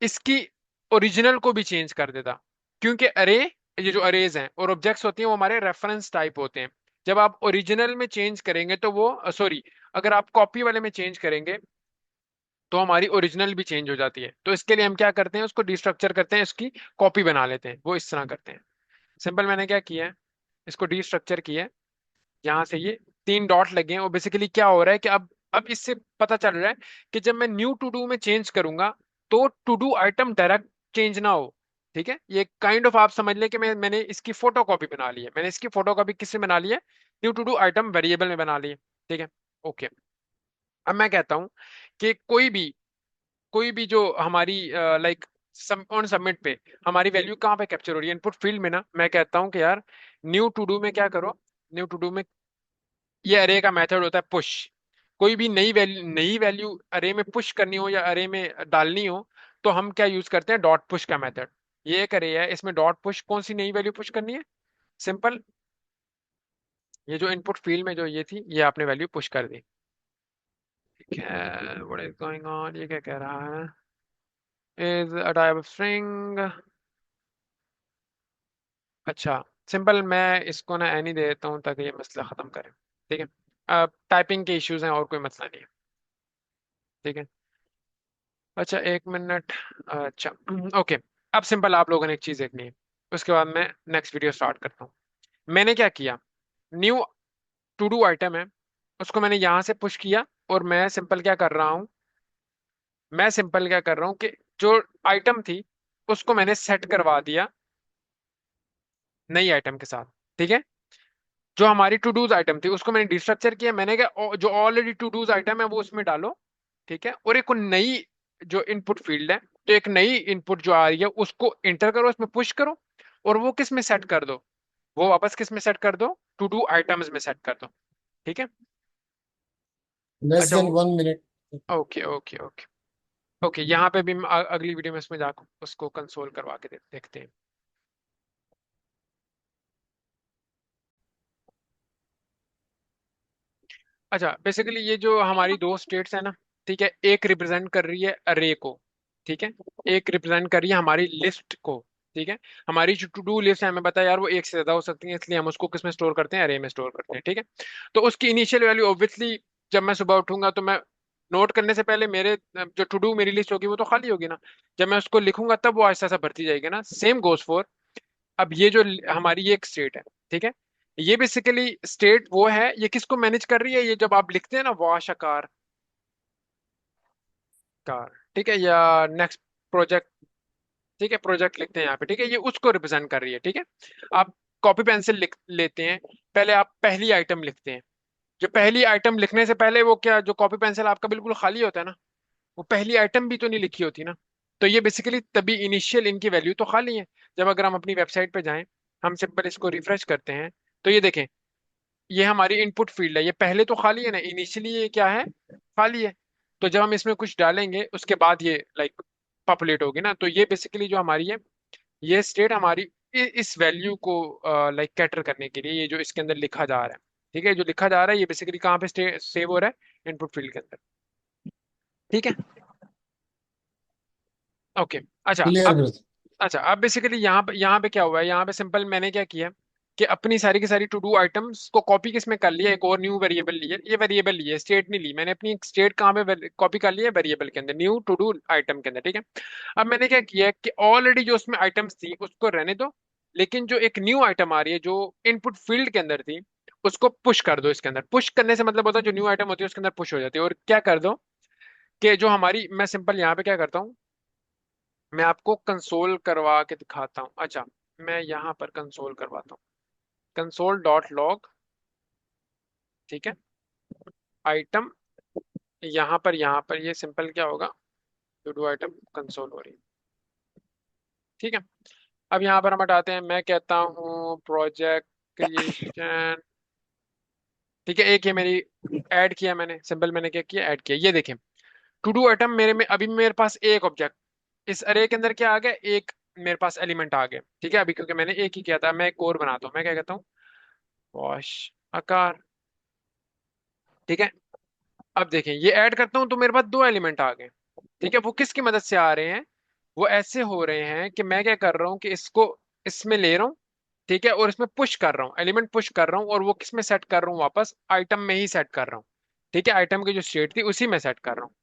इसकी ओरिजिनल को भी चेंज कर देता। क्योंकि अरे, ये जो अरेज हैं और ऑब्जेक्ट्स होती हैं वो हमारे रेफरेंस टाइप होते हैं। जब आप ओरिजिनल में चेंज करेंगे तो वो सॉरी, अगर आप कॉपी वाले में चेंज करेंगे तो हमारी ओरिजिनल भी चेंज हो जाती है। तो इसके लिए हम क्या करते हैं, उसको डिस्ट्रक्चर करते हैं, उसकी कॉपी बना लेते हैं, वो इस तरह करते हैं। सिंपल मैंने क्या किया है, इसको डिस्ट्रक्चर किया है। यहाँ से ये तीन डॉट लगे हैं और बेसिकली क्या हो रहा है कि अब इससे पता चल रहा है कि जब मैं न्यू टू डू में चेंज करूंगा तो to do item direct change ना हो। ठीक है, ये काइंड ऑफ आप समझ लें कि मैंने इसकी फोटो कॉपी बना ली है। मैंने इसकी फोटो कॉपी किससे बना ली है, new to do item variable में बना ली है। ठीक है, ओके। अब मैं कहता हूं कि कोई भी जो हमारी लाइक ऑन सबमिट पे हमारी वैल्यू कहाँ पे कैप्चर हो रही है, इनपुट फील्ड में ना। मैं कहता हूँ कि यार न्यू टू डू में क्या करो, न्यू टू डू में ये अरे का मेथड होता है पुश। कोई भी नई वैल्यू अरे में पुश करनी हो या अरे में डालनी हो तो हम क्या यूज करते हैं, डॉट पुश का मेथड। ये एक अरे है, इसमें डॉट पुश कौन सी नई वैल्यू पुश करनी है, सिंपल ये जो इनपुट फील्ड में जो ये थी ये आपने वैल्यू पुश कर दी। ठीक है, व्हाट इज गोइंग ऑन, ये क्या कह रहा है, is a type of string. अच्छा, सिंपल मैं इसको ना एनी दे देता हूँ ताकि ये मसला खत्म करें। ठीक है, अब टाइपिंग के इश्यूज हैं और कोई मसला नहीं है। ठीक है, अच्छा एक मिनट। अच्छा ओके, अब सिंपल आप लोगों ने एक चीज देखनी है, उसके बाद मैं नेक्स्ट वीडियो स्टार्ट करता हूँ। मैंने क्या किया, न्यू टू डू आइटम है, उसको मैंने यहां से पुश किया और मैं सिंपल क्या कर रहा हूँ, मैं सिंपल क्या कर रहा हूँ कि जो आइटम थी उसको मैंने सेट करवा दिया नई आइटम के साथ। ठीक है, जो हमारी टू डूज आइटम थी उसको मैंने डिस्ट्रक्चर किया, मैंने कहा जो ऑलरेडी टू डूज आइटम है वो उसमें डालो। ठीक है, और एक नई जो इनपुट फील्ड है, तो एक नई इनपुट जो आ रही है उसको इंटर करो, उसमें पुश करो, और वो किस में सेट कर दो, वो वापस किस में सेट कर दो, टू डू आइटम्स में सेट कर दो। ठीक है। लेस अच्छा then 1 minute. Okay okay okay. Okay, यहाँ पे भी हम अगली वीडियो में इसमें जाकर उसको कंसोल करवा के देखते हैं। अच्छा, बेसिकली ये जो हमारी दो स्टेट्स है ना, ठीक है, एक रिप्रेजेंट कर रही है अरे को, ठीक है, एक रिप्रेजेंट कर रही है हमारी लिस्ट को। ठीक है, हमारी जो टू डू लिस्ट है, हमें पता है यार वो एक से ज्यादा हो सकती है, इसलिए हम उसको किस में स्टोर करते हैं, अरे में स्टोर करते हैं। ठीक है, तो उसकी इनिशियल वैल्यू ऑब्वियसली जब मैं सुबह उठूंगा तो मैं नोट करने से पहले मेरे जो टू डू मेरी लिस्ट होगी वो तो खाली होगी ना, जब मैं उसको लिखूंगा तब वो आहिस्ता सा भरती जाएगी ना, सेम गोज फॉर। अब ये जो हमारी ये एक स्टेट है, ठीक है, ये बेसिकली स्टेट वो है, ये किसको मैनेज कर रही है, ये जब आप लिखते हैं ना वाश आकार कार, ठीक है, या नेक्स्ट प्रोजेक्ट, ठीक है, प्रोजेक्ट लिखते हैं यहाँ पे, ठीक है, ये उसको रिप्रेजेंट कर रही है। ठीक है, आप कॉपी पेंसिल लिख लेते हैं, पहले आप पहली आइटम लिखते हैं, जो पहली आइटम लिखने से पहले वो क्या, जो कॉपी पेंसिल आपका बिल्कुल खाली होता है ना, वो पहली आइटम भी तो नहीं लिखी होती ना, तो ये बेसिकली तभी इनिशियल इनकी वैल्यू तो खाली है। जब अगर हम अपनी वेबसाइट पे जाएं, हम सिंपल इसको रिफ्रेश करते हैं, तो ये देखें, ये हमारी इनपुट फील्ड है, ये पहले तो खाली है ना, इनिशियली ये क्या है, खाली है। तो जब हम इसमें कुछ डालेंगे उसके बाद ये लाइक पॉपुलेट होगी ना, तो ये बेसिकली जो हमारी है, ये स्टेट हमारी इस वैल्यू को लाइक कैटर करने के लिए, ये जो इसके अंदर लिखा जा रहा है, ठीक है, जो लिखा जा रहा है ये बेसिकली कहाँ पे सेव हो रहा है, इनपुट फील्ड के अंदर। ठीक है, ओके। अच्छा क्लियर अब, ब्रदर। अच्छा अब बेसिकली यहाँ पे क्या हुआ है, यहाँ पे सिंपल मैंने क्या किया कि अपनी सारी की सारी टू डू आइटम्स को कॉपी किस में कर लिया, एक और न्यू वेरिएबल लिया, ये वेरिएबल लिया, स्टेट नहीं ली मैंने, अपनी एक स्टेट कहाँ पे कॉपी कर लिया, वेरिएबल के अंदर, न्यू टू डू आइटम के अंदर। ठीक है, अब मैंने क्या किया कि ऑलरेडी जो उसमें आइटम्स थी उसको रहने दो, लेकिन जो एक न्यू आइटम आ रही है जो इनपुट फील्ड के अंदर थी, उसको पुश कर दो इसके अंदर। पुश करने से मतलब होता है जो न्यू आइटम होती है उसके अंदर पुश हो जाती है, और क्या कर दो कि जो हमारी, मैं सिंपल यहाँ पे क्या करता हूँ, मैं आपको कंसोल करवा के दिखाता हूँ। अच्छा, मैं यहाँ पर कंसोल करवाता हूँ, कंसोल डॉट लॉग, ठीक है, आइटम, यहाँ पर ये सिंपल क्या होगा, टू डू आइटम कंसोल हो रही है। ठीक है, अब यहाँ पर हम हटाते हैं, मैं कहता हूँ प्रोजेक्ट क्रिएशन। ठीक है, एक ये मेरी ऐड किया मैंने, सिंपल मैंने क्या किया, ऐड किया, ये देखें, टू डू आइटम मेरे में अभी मेरे पास एक ऑब्जेक्ट, इस अरे के अंदर क्या आ गया, एक मेरे पास एलिमेंट आ गया। ठीक है, अभी क्योंकि मैंने एक ही किया था, मैं एक और बनाता हूँ, मैं क्या कहता हूँ, वॉश आकार। ठीक है, अब देखें ये ऐड करता हूं तो मेरे पास दो एलिमेंट आ गए। ठीक है, वो किसकी मदद से आ रहे हैं, वो ऐसे हो रहे हैं कि मैं क्या कर रहा हूँ कि इसको इसमें ले रहा हूँ, ठीक है, और इसमें पुश कर रहा हूँ, एलिमेंट पुश कर रहा हूँ, और वो किस में सेट कर रहा हूँ, वापस आइटम में ही सेट कर रहा हूँ। ठीक है, आइटम की जो स्टेट थी उसी में सेट कर रहा हूँ।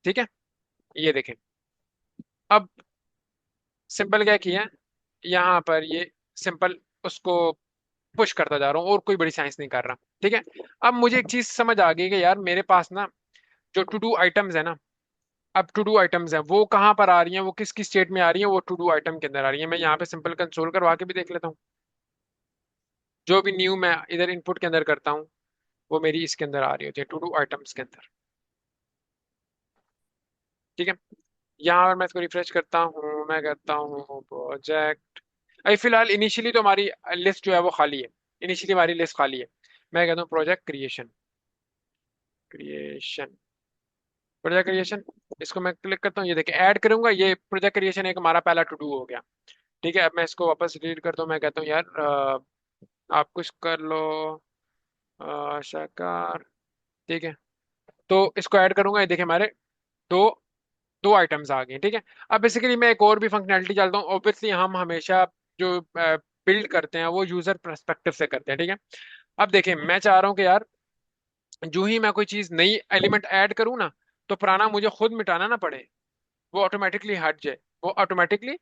ठीक है, ये देखें, अब सिंपल क्या किया, यहाँ पर ये सिंपल उसको पुश करता जा रहा हूँ, और कोई बड़ी साइंस नहीं कर रहा। ठीक है, अब मुझे एक चीज समझ आ गई कि यार मेरे पास ना जो टू डू आइटम्स है ना, अब टू डू आइटम्स हैं वो कहाँ पर आ रही हैं, वो किसकी स्टेट में आ रही हैं, वो टू डू आइटम के अंदर आ रही है। मैं यहाँ पे सिंपल कंसोल करवा के भी देख लेता हूँ, जो भी न्यू मैं इधर इनपुट के अंदर करता हूँ वो मेरी इसके अंदर आ रही होती है, टू डू आइटम्स के अंदर। ठीक है, यहाँ पर मैं इसको रिफ्रेश करता हूँ, मैं कहता हूँ प्रोजेक्ट, अभी फिलहाल इनिशियली तो हमारी लिस्ट जो है वो खाली है, इनिशियली हमारी लिस्ट खाली है। मैं कहता हूँ project creation, creation, project creation, इसको मैं क्लिक करता हूँ, ये देखिए ऐड करूंगा, ये प्रोजेक्ट क्रिएशन एक हमारा पहला टू डू हो गया। ठीक है, अब मैं इसको वापस रीड करता हूँ, मैं कहता हूँ यार आप कुछ कर लो, शाकार। ठीक है, तो इसको ऐड करूंगा, ये देखिए हमारे दो दो आइटम्स आ गए। ठीक है, अब बेसिकली मैं एक और भी फंक्शनैलिटी डालता हूँ, ऑब्वियसली हम हमेशा जो बिल्ड करते हैं वो यूजर पर्सपेक्टिव से करते हैं। ठीक है, अब देखें मैं चाह रहा हूँ कि यार जो ही मैं कोई चीज नई एलिमेंट ऐड करूँ ना, तो पुराना मुझे खुद मिटाना ना पड़े, वो ऑटोमेटिकली हट जाए, वो ऑटोमेटिकली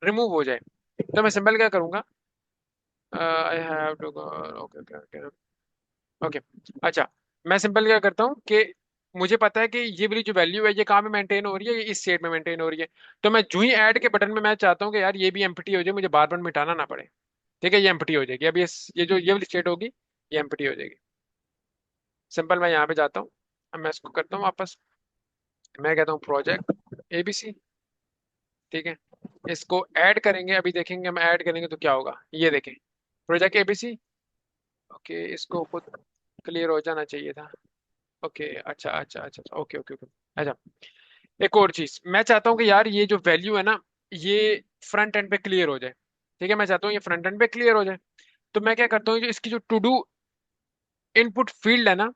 रिमूव हो जाए। तो मैं सिंपल क्या करूंगा, I have to, okay okay okay. अच्छा, मैं सिंपल क्या करता हूँ कि मुझे पता है कि ये वाली जो वैल्यू है ये कहाँ पे मेंटेन हो रही है, ये इस स्टेट में मेंटेन हो रही है, तो मैं जो ही ऐड के बटन में मैं चाहता हूँ कि यार ये भी एम्प्टी हो जाए, मुझे बार बार मिटाना ना पड़े। ठीक है, ये एम्प्टी हो जाएगी। अब ये वाली स्टेट होगी, ये एम्प्टी हो जाएगी। सिंपल, मैं यहाँ पे जाता हूँ, अब मैं इसको करता हूँ वापस। मैं कहता हूँ प्रोजेक्ट एबीसी। ठीक है, इसको ऐड करेंगे, अभी देखेंगे हम ऐड करेंगे तो क्या होगा, ये देखें, प्रोजेक्ट एबीसी। ओके, इसको खुद क्लियर हो जाना चाहिए था। ओके, अच्छा अच्छा अच्छा अच्छा, ओके ओके ओके। अच्छा, एक और चीज मैं चाहता हूँ कि यार ये जो वैल्यू है ना, ये फ्रंट एंड पे क्लियर हो जाए। ठीक है, मैं चाहता हूँ ये फ्रंट एंड पे क्लियर हो जाए। तो मैं क्या करता हूँ, जो इसकी जो टू डू इनपुट फील्ड है ना,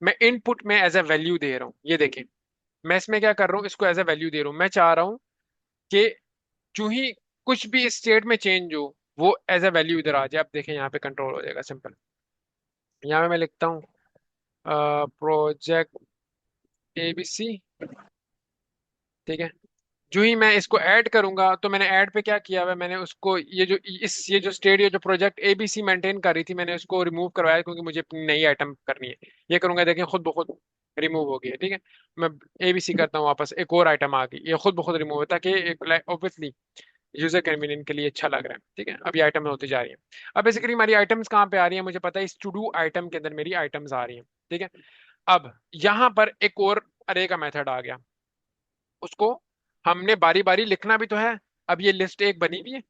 मैं इनपुट में एज ए वैल्यू दे रहा हूँ। ये देखें, मैं इसमें क्या कर रहा हूँ, इसको एज ए वैल्यू दे रहा हूँ। मैं चाह रहा हूँ कि जो ही कुछ भी स्टेट में चेंज हो, वो एज ए वैल्यू इधर आ जाए। आप देखें, यहाँ पे कंट्रोल हो जाएगा सिंपल। यहाँ पे मैं लिखता हूँ प्रोजेक्ट एबीसी। ठीक है, जो ही मैं इसको ऐड करूंगा, तो मैंने ऐड पे क्या किया हुआ है, मैंने उसको ये जो स्टेट, ये जो प्रोजेक्ट एबीसी मेंटेन कर रही थी, मैंने उसको रिमूव करवाया, क्योंकि मुझे अपनी नई आइटम करनी है। ये करूंगा, देखें खुद ब खुद रिमूव हो गई है। ठीक है, मैं एबीसी करता हूँ वापस, एक और आइटम आ गई, ये खुद ब खुद रिमूव है, ताकि एक ऑब्वियसली यूजर कन्वीनियंट के लिए अच्छा लग रहा है। ठीक है, अब ये आइटम होती जा रही है। अब बेसिकली हमारी आइटम्स कहाँ पे आ रही है, मुझे पता है इस टू डू आइटम के अंदर मेरी आइटम्स आ रही हैं। ठीक है, अब यहाँ पर एक और अरे का मेथड आ गया, उसको हमने बारी बारी लिखना भी तो है। अब ये लिस्ट एक बनी हुई है,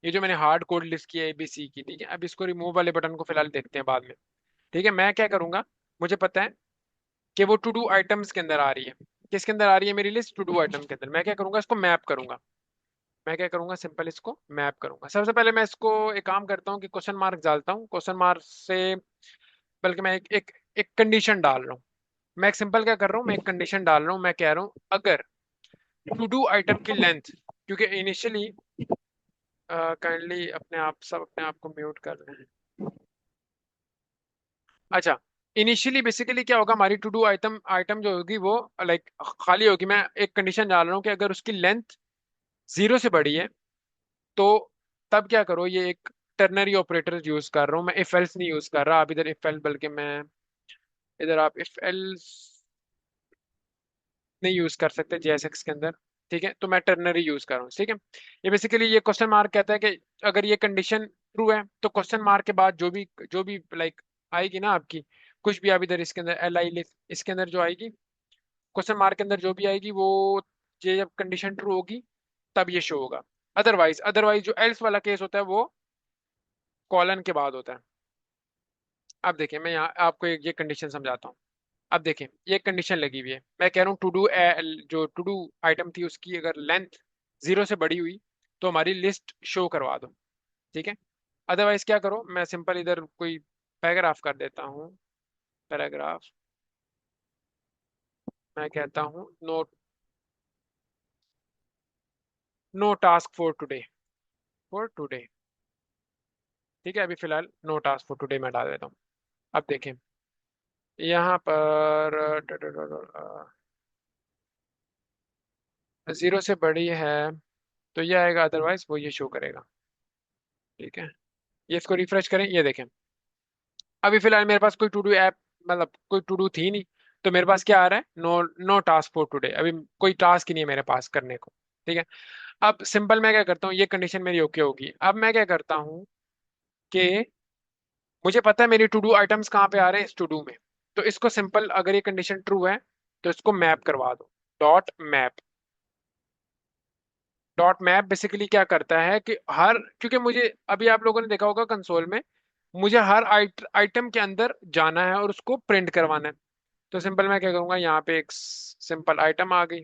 ये जो मैंने हार्ड कोड लिस्ट की है एबीसी की। ठीक है, अब इसको रिमूव वाले बटन को फिलहाल देखते हैं बाद में। ठीक है, मैं क्या करूंगा, मुझे पता है कि वो टू डू आइटम्स के अंदर आ रही है। किसके अंदर आ रही है मेरी लिस्ट, टू डू आइटम के अंदर। मैं क्या करूंगा, इसको मैप करूंगा। मैं क्या करूंगा, सिंपल इसको मैप करूंगा। सबसे पहले मैं इसको एक काम करता हूँ कि क्वेश्चन मार्क डालता हूँ, क्वेश्चन मार्क से बल्कि मैं एक कंडीशन डाल रहा हूँ। मैं एक सिंपल क्या कर रहा हूँ, मैं एक कंडीशन डाल रहा हूँ। मैं कह रहा हूँ अगर टू डू आइटम की लेंथ, क्योंकि इनिशियली काइंडली अपने आप को म्यूट कर लें। अच्छा, इनिशियली बेसिकली क्या होगा, हमारी टू डू आइटम आइटम जो होगी वो लाइक खाली होगी। मैं एक कंडीशन डाल रहा हूँ कि अगर उसकी लेंथ 0 से बड़ी है, तो तब क्या करो, ये एक टर्नरी ऑपरेटर यूज कर रहा हूँ मैं, इफ एल्स नहीं यूज कर रहा। आप इधर इफ एल्स, बल्कि मैं इधर आप इफ एल्स नहीं यूज कर सकते जेएसएक्स के अंदर। ठीक है, तो मैं टर्नरी यूज कर रहा हूँ। ठीक है, ये बेसिकली ये क्वेश्चन मार्क कहता है कि अगर ये कंडीशन ट्रू है, तो क्वेश्चन मार्क के बाद जो भी लाइक आएगी ना आपकी, कुछ भी आप इधर इसके अंदर एल आई लिख, इसके अंदर जो आएगी क्वेश्चन मार्क के अंदर जो भी आएगी, वो ये जब कंडीशन ट्रू होगी तब ये शो होगा। अदरवाइज जो एल्स वाला केस होता है वो कॉलन के बाद होता है। अब देखिए, मैं यहाँ आपको ये कंडीशन समझाता हूँ। अब देखें, ये कंडीशन लगी हुई है। मैं कह रहा हूँ टू डू जो टू डू आइटम थी, उसकी अगर लेंथ 0 से बड़ी हुई, तो हमारी लिस्ट शो करवा दो। ठीक है, अदरवाइज क्या करो, मैं सिंपल इधर कोई पैराग्राफ कर देता हूँ। पैराग्राफ, मैं कहता हूँ no, no task for today. ठीक है, अभी फिलहाल नो टास्क फॉर टुडे मैं डाल देता हूँ। अब देखें, यहाँ पर 0 से बड़ी है तो ये आएगा, अदरवाइज वो ये शो करेगा। ठीक है, ये इसको रिफ्रेश करें, ये देखें। अभी फिलहाल मेरे पास कोई टू डू ऐप, मतलब कोई टू डू थी नहीं, तो मेरे पास क्या आ रहा है, no no task for today. अभी कोई टास्क ही नहीं है मेरे पास करने को। ठीक है, अब सिंपल मैं क्या करता हूँ, ये कंडीशन मेरी ओके होगी। अब मैं क्या करता हूँ कि मुझे पता है मेरी टू डू आइटम्स कहाँ पे आ रहे हैं, इस टू डू में। तो इसको सिंपल, अगर ये कंडीशन ट्रू है, तो इसको मैप करवा दो। Dot map, dot map basically क्या करता है कि हर, क्योंकि मुझे अभी आप लोगों ने देखा होगा कंसोल में, मुझे हर आइटम के अंदर जाना है और उसको प्रिंट करवाना है। तो सिंपल मैं क्या करूंगा, यहाँ पे एक सिंपल आइटम आ गई,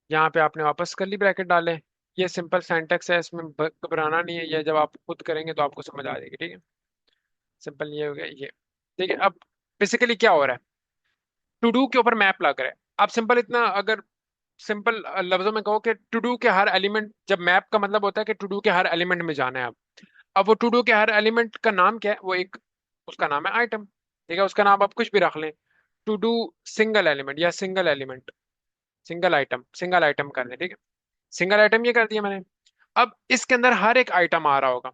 यहाँ पे आपने वापस करली ब्रैकेट डाले। ये सिंपल सिंटैक्स है, इसमें घबराना नहीं है, ये जब आप खुद करेंगे तो आपको समझ आ जाएगी। ठीक है, सिंपल ये हो गया ये। ठीक है, अब बेसिकली क्या हो रहा है, टू डू के ऊपर मैप लग रहा है। आप सिंपल इतना अगर सिंपल लफ्जों में कहो कि टू डू के हर एलिमेंट, जब मैप का मतलब होता है कि टू डू के हर एलिमेंट में जाना है। अब वो टू डू के हर एलिमेंट का नाम क्या है, वो एक, उसका नाम है आइटम। ठीक है, उसका नाम आप कुछ भी रख लें, टू डू सिंगल एलिमेंट या सिंगल एलिमेंट, सिंगल आइटम कर दें। ठीक है, सिंगल आइटम ये कर दिया मैंने। अब इसके अंदर हर एक आइटम आ रहा होगा।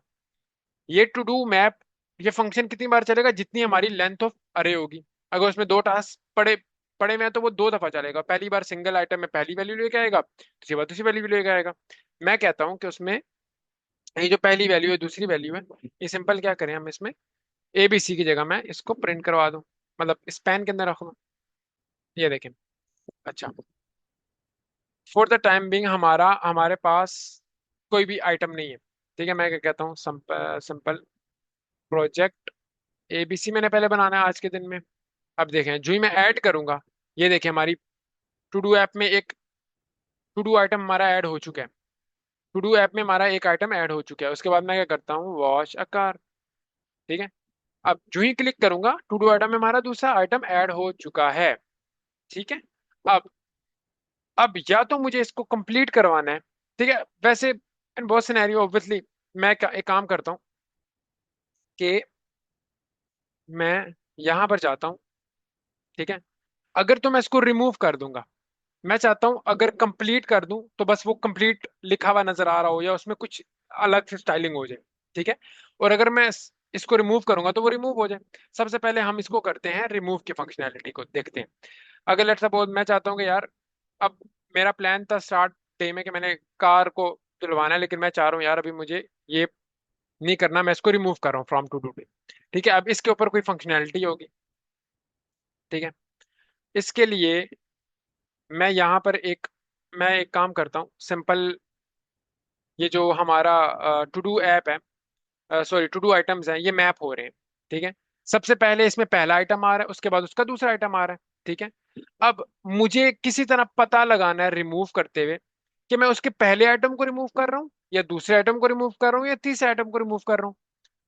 ये टू डू मैप, ये फंक्शन कितनी बार चलेगा, जितनी हमारी लेंथ ऑफ अरे होगी। अगर उसमें दो टास्क पड़े पड़े में हैं, तो वो 2 दफा चलेगा। पहली बार सिंगल आइटम में पहली वैल्यू लेके आएगा, दूसरी बार दूसरी वैल्यू लेके आएगा। मैं कहता हूँ कि उसमें ये जो पहली वैल्यू है दूसरी वैल्यू है, ये सिंपल क्या करें हम इसमें ABC की जगह मैं इसको प्रिंट करवा दूं, मतलब स्पैन के अंदर रखूं। ये देखें। अच्छा, फॉर द टाइम बिंग हमारा हमारे पास कोई भी आइटम नहीं है। ठीक है, मैं क्या कहता हूँ, सिंपल प्रोजेक्ट ABC मैंने पहले बनाना है आज के दिन में। अब देखें जो ही मैं ऐड करूंगा, ये देखें हमारी टू डू ऐप में एक टू डू आइटम हमारा ऐड हो चुका है। टू डू ऐप में हमारा एक आइटम ऐड हो चुका है। उसके बाद मैं क्या करता हूँ, वॉश अ कार। ठीक है, अब जो ही क्लिक करूंगा टू डू आइटम में हमारा दूसरा आइटम ऐड हो चुका है। ठीक है, अब अब या तो मुझे इसको कंप्लीट करवाना है। ठीक है, वैसे इन बहुत सिनेरियो ऑब्वियसली मैं एक काम करता हूँ कि मैं यहां पर जाता हूँ। ठीक है, अगर तो मैं इसको रिमूव कर दूंगा, मैं चाहता हूं अगर कंप्लीट कर दूं तो बस वो कंप्लीट लिखा हुआ नजर आ रहा हो या उसमें कुछ अलग से स्टाइलिंग हो जाए। ठीक है, और अगर मैं इसको रिमूव करूंगा तो वो रिमूव हो जाए। सबसे पहले हम इसको करते हैं, रिमूव की फंक्शनैलिटी को देखते हैं। अगर लेट्स सपोज मैं चाहता हूँ कि यार, अब मेरा प्लान था स्टार्ट डे में कि मैंने कार को धुलवाना है, लेकिन मैं चाह रहा हूँ यार अभी मुझे ये नहीं करना, मैं इसको रिमूव कर रहा हूँ फ्रॉम टू डू पे। ठीक है, अब इसके ऊपर कोई फंक्शनैलिटी होगी। ठीक है, इसके लिए मैं एक काम करता हूँ सिंपल। ये जो हमारा टू डू ऐप है, सॉरी टू डू आइटम्स हैं, ये मैप हो रहे हैं। ठीक है, सबसे पहले इसमें पहला आइटम आ रहा है, उसके बाद उसका दूसरा आइटम आ रहा है। ठीक है, अब मुझे किसी तरह पता लगाना है रिमूव करते हुए कि मैं उसके पहले आइटम को रिमूव कर रहा हूँ या दूसरे आइटम को रिमूव कर रहा हूँ या तीसरे आइटम को रिमूव कर रहा हूँ।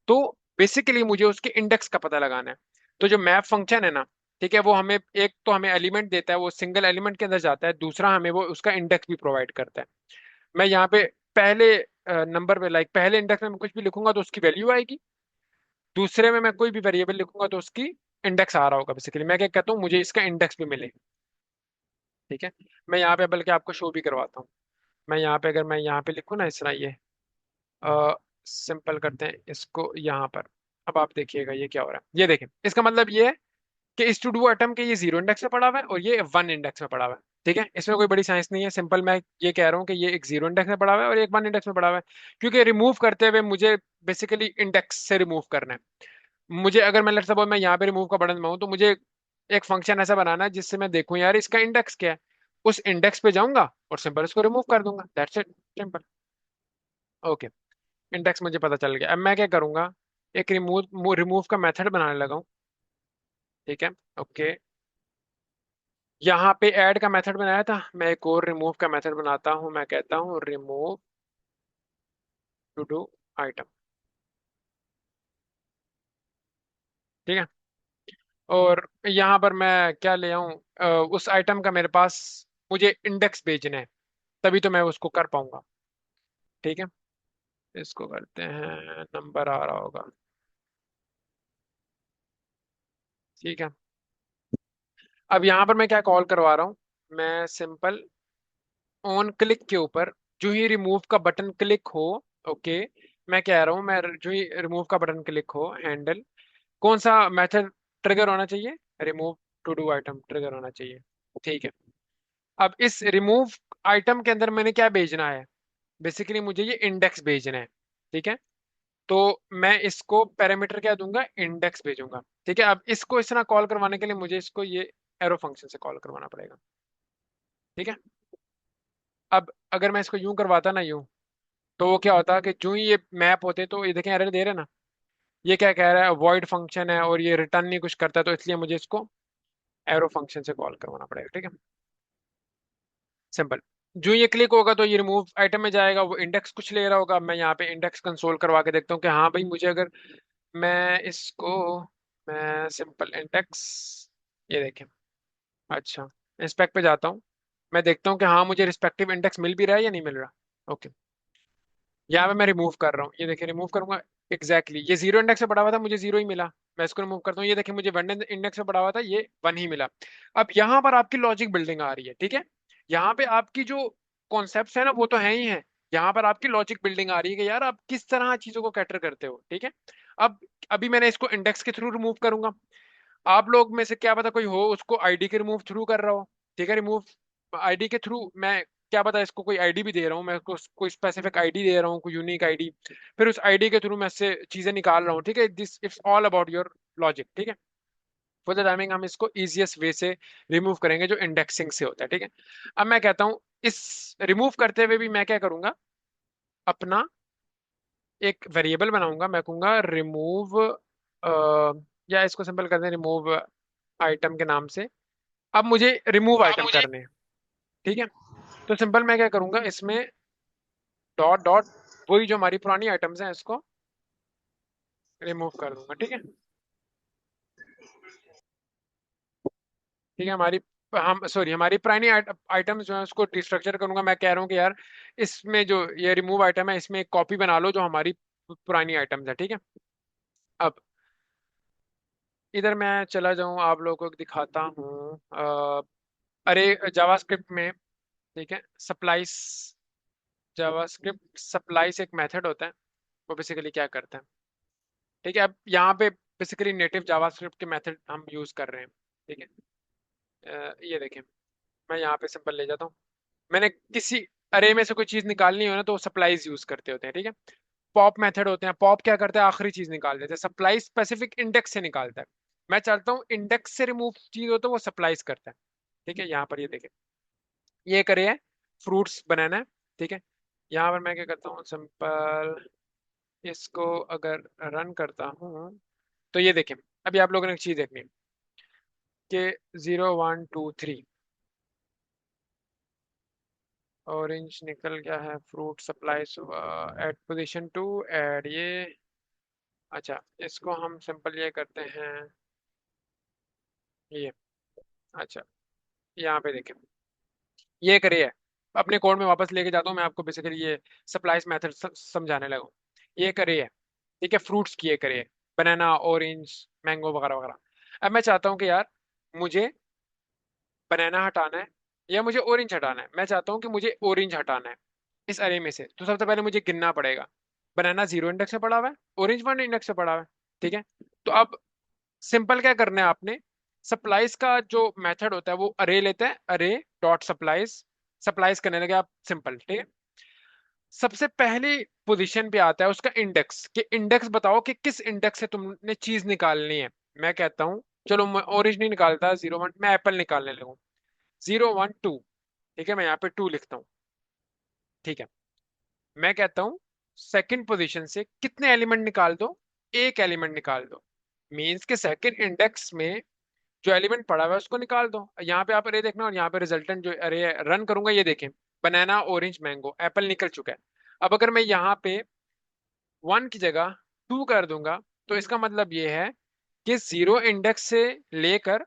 तो बेसिकली मुझे उसके इंडेक्स का पता लगाना है। तो जो मैप फंक्शन है ना, ठीक है, वो हमें एक तो हमें एलिमेंट देता है, वो सिंगल एलिमेंट के अंदर जाता है, दूसरा हमें वो उसका इंडेक्स भी प्रोवाइड करता है। मैं यहाँ पे पहले नंबर पे लाइक पहले इंडेक्स में मैं कुछ भी लिखूंगा तो उसकी वैल्यू आएगी, दूसरे में मैं कोई भी वेरिएबल लिखूंगा तो उसकी इंडेक्स आ रहा होगा। बेसिकली मैं क्या कहता हूँ, मुझे इसका इंडेक्स भी मिले। ठीक है, मैं यहाँ पे बल्कि आपको शो भी करवाता हूँ। मैं यहाँ पे अगर मैं यहाँ पे लिखूँ ना इस तरह, ये सिंपल करते हैं इसको यहाँ पर। अब आप देखिएगा ये क्या हो रहा है, ये देखें, इसका मतलब ये है कि इस टू डू आइटम के ये 0 इंडेक्स में पड़ा हुआ है और ये 1 इंडेक्स में पड़ा हुआ है। ठीक है, इसमें कोई बड़ी साइंस नहीं है, सिंपल मैं ये कह रहा हूँ कि ये एक 0 इंडेक्स में पड़ा हुआ है और एक 1 इंडेक्स में पड़ा हुआ है, क्योंकि रिमूव करते हुए मुझे बेसिकली इंडेक्स से रिमूव करना है। मुझे अगर मैं लेट्स सपोज मैं यहाँ पे रिमूव का बटन दबाऊं तो मुझे एक फंक्शन ऐसा बनाना है जिससे मैं देखूं यार इसका इंडेक्स क्या है। उस इंडेक्स पे जाऊंगा और सिंपल इसको रिमूव कर दूंगा, that's it, simple. Okay, index मुझे पता चल गया। अब मैं क्या करूंगा, एक रिमूव रिमूव का मेथड बनाने लगा हूँ। ठीक है, ओके, यहाँ पे ऐड का मेथड बनाया था, मैं एक और रिमूव का मेथड बनाता हूँ। मैं कहता हूँ रिमूव टू डू आइटम। ठीक है, और यहाँ पर मैं क्या ले आऊँ, उस आइटम का मेरे पास मुझे इंडेक्स भेजना है, तभी तो मैं उसको कर पाऊंगा। ठीक है, इसको करते हैं, नंबर आ रहा होगा। ठीक है, अब यहाँ पर मैं क्या कॉल करवा रहा हूँ, मैं सिंपल ऑन क्लिक के ऊपर जो ही रिमूव का बटन क्लिक हो, ओके, मैं कह रहा हूँ मैं जो ही रिमूव का बटन क्लिक हो, हैंडल कौन सा मेथड ट्रिगर होना चाहिए, remove to do item trigger होना चाहिए। ठीक है, अब इस रिमूव आइटम के अंदर मैंने क्या भेजना है, बेसिकली मुझे ये इंडेक्स भेजना है। ठीक है, तो मैं इसको पैरामीटर क्या दूंगा, इंडेक्स भेजूंगा। ठीक है, अब इसको इस तरह कॉल करवाने के लिए मुझे इसको ये एरो फंक्शन से कॉल करवाना पड़ेगा। ठीक है, अब अगर मैं इसको यूं करवाता ना यूं, तो वो क्या होता कि जो ही ये मैप होते तो ये देखें एरर दे रहे हैं ना, ये क्या कह रहा है, वॉइड फंक्शन है और ये रिटर्न नहीं कुछ करता, तो इसलिए मुझे इसको एरो फंक्शन से कॉल करवाना पड़ेगा। ठीक है, सिंपल। जो ये क्लिक होगा तो ये रिमूव आइटम में जाएगा, वो इंडेक्स कुछ ले रहा होगा। मैं यहाँ पे इंडेक्स कंसोल करवा के देखता हूँ कि हाँ भाई मुझे अगर मैं इसको मैं सिंपल इंडेक्स, ये देखें, अच्छा, इंस्पेक्ट पे जाता हूँ, मैं देखता हूँ कि हाँ मुझे रिस्पेक्टिव इंडेक्स मिल भी रहा है या नहीं मिल रहा। ओके, यहाँ पे मैं रिमूव कर रहा हूँ, ये देखिए रिमूव करूंगा, एग्जैक्टली ये 0 इंडेक्स में पड़ा हुआ था, मुझे 0 ही मिला। मैं इसको रिमूव करता हूँ, ये देखिए मुझे 1 इंडेक्स में पड़ा हुआ था, ये 1 ही मिला। अब यहाँ पर आपकी लॉजिक बिल्डिंग आ रही है। ठीक है, यहाँ पे आपकी जो कॉन्सेप्ट है ना वो तो है ही है, यहाँ पर आपकी लॉजिक बिल्डिंग आ रही है कि यार आप किस तरह चीजों को कैटर करते हो। ठीक है, अब अभी मैंने इसको इंडेक्स के थ्रू रिमूव करूंगा, आप लोग में से क्या पता कोई हो उसको आईडी के रिमूव थ्रू कर रहा हो। ठीक है, रिमूव आईडी के थ्रू मैं क्या पता इसको कोई आईडी भी दे रहा हूँ, मैं उसको कोई स्पेसिफिक आईडी दे रहा हूँ, कोई यूनिक आईडी, फिर उस आईडी के थ्रू मैं इससे चीजें निकाल रहा हूँ, ठीक है। This it's all about your logic, ठीक है। फॉर द टाइमिंग हम इसको इजीएस्ट वे से रिमूव करेंगे जो इंडेक्सिंग से होता है, ठीक है। अब मैं कहता हूँ इस रिमूव करते हुए भी मैं क्या करूंगा, अपना एक वेरिएबल बनाऊंगा, मैं कहूंगा रिमूव, या इसको सिंपल कर दें रिमूव आइटम के नाम से। अब मुझे रिमूव अब आइटम मुझे करने हैं, ठीक है। तो सिंपल मैं क्या करूंगा इसमें डॉट डॉट, वही जो हमारी पुरानी आइटम्स हैं इसको रिमूव कर दूंगा, ठीक है। ठीक है, हमारी, हम सॉरी हमारी पुरानी आइटम्स जो है उसको डिस्ट्रक्चर करूंगा। मैं कह रहा हूँ कि यार इसमें जो ये रिमूव आइटम है इसमें एक कॉपी बना लो जो हमारी पुरानी आइटम्स है, ठीक है। अब इधर मैं चला जाऊं, आप लोगों को दिखाता हूँ। अरे जावास्क्रिप्ट में, ठीक है, सप्लाइस, जावास्क्रिप्ट सप्लाइस एक मेथड होता है, वो बेसिकली क्या करता है, ठीक है। अब यहाँ पे बेसिकली नेटिव जावास्क्रिप्ट के मेथड हम यूज कर रहे हैं, ठीक है। ये देखें, मैं यहाँ पे सिंपल ले जाता हूँ। मैंने किसी अरे में से कोई चीज निकालनी हो ना तो सप्लाइज यूज करते होते हैं, ठीक है। पॉप मेथड होते हैं, पॉप क्या करता है, आखिरी चीज निकाल देते हैं, सप्लाई स्पेसिफिक इंडेक्स से निकालता है। मैं चाहता हूँ इंडेक्स से रिमूव चीज हो तो वो सप्लाइज करता है, ठीक है। यहाँ पर ये देखें, ये करे है फ्रूट्स बनाना है, ठीक है। यहाँ पर मैं क्या करता हूँ सिंपल, इसको अगर रन करता हूँ तो ये देखें, अभी आप लोगों ने एक चीज देखनी है कि 0 1 2 3 ऑरेंज निकल गया है, fruit supplies at position 2, add ये। अच्छा, इसको हम सिंपल ये करते हैं, ये, अच्छा, यहाँ पे देखें, ये करिए। अपने कोड में वापस लेके जाता हूँ मैं आपको, बेसिकली ये सप्लाईज मेथड समझाने लगा। ये करिए, ठीक है, फ्रूट्स की ये करिए, बनाना, ऑरेंज, मैंगो वगैरह वगैरह। अब मैं चाहता हूँ कि यार मुझे बनाना हटाना है या मुझे ऑरेंज हटाना है। मैं चाहता हूँ कि मुझे ऑरेंज हटाना है इस अरे में से, तो सबसे पहले मुझे गिनना पड़ेगा। बनाना 0 इंडेक्स से पड़ा हुआ है, ऑरेंज 1 इंडेक्स से पड़ा हुआ है, ठीक है। तो अब सिंपल क्या करना है आपने, सप्लाईज का जो मेथड होता है वो अरे लेता है, अरे डॉट सप्लाईज, सप्लाईज करने लगे आप सिंपल, ठीक है। सबसे पहली पोजीशन पे आता है उसका इंडेक्स, कि इंडेक्स बताओ कि किस इंडेक्स से तुमने चीज निकालनी है। मैं कहता हूँ चलो मैं ऑरेंज नहीं निकालता, 0 1, मैं एप्पल निकालने लगूँ, 0 1 2, ठीक है। मैं यहाँ पे 2 लिखता हूँ, ठीक है। मैं कहता हूँ सेकंड पोजीशन से कितने एलिमेंट निकाल दो, एक एलिमेंट निकाल दो। मीन्स के सेकंड इंडेक्स में जो एलिमेंट पड़ा हुआ है उसको निकाल दो। यहाँ पे आप अरे देखना, और यहाँ पे रिजल्टेंट जो अरे रन करूंगा, ये देखें, बनाना, ऑरेंज, मैंगो, एप्पल निकल चुका है। अब अगर मैं यहाँ पे 1 की जगह 2 कर दूंगा तो इसका मतलब ये है कि 0 इंडेक्स से लेकर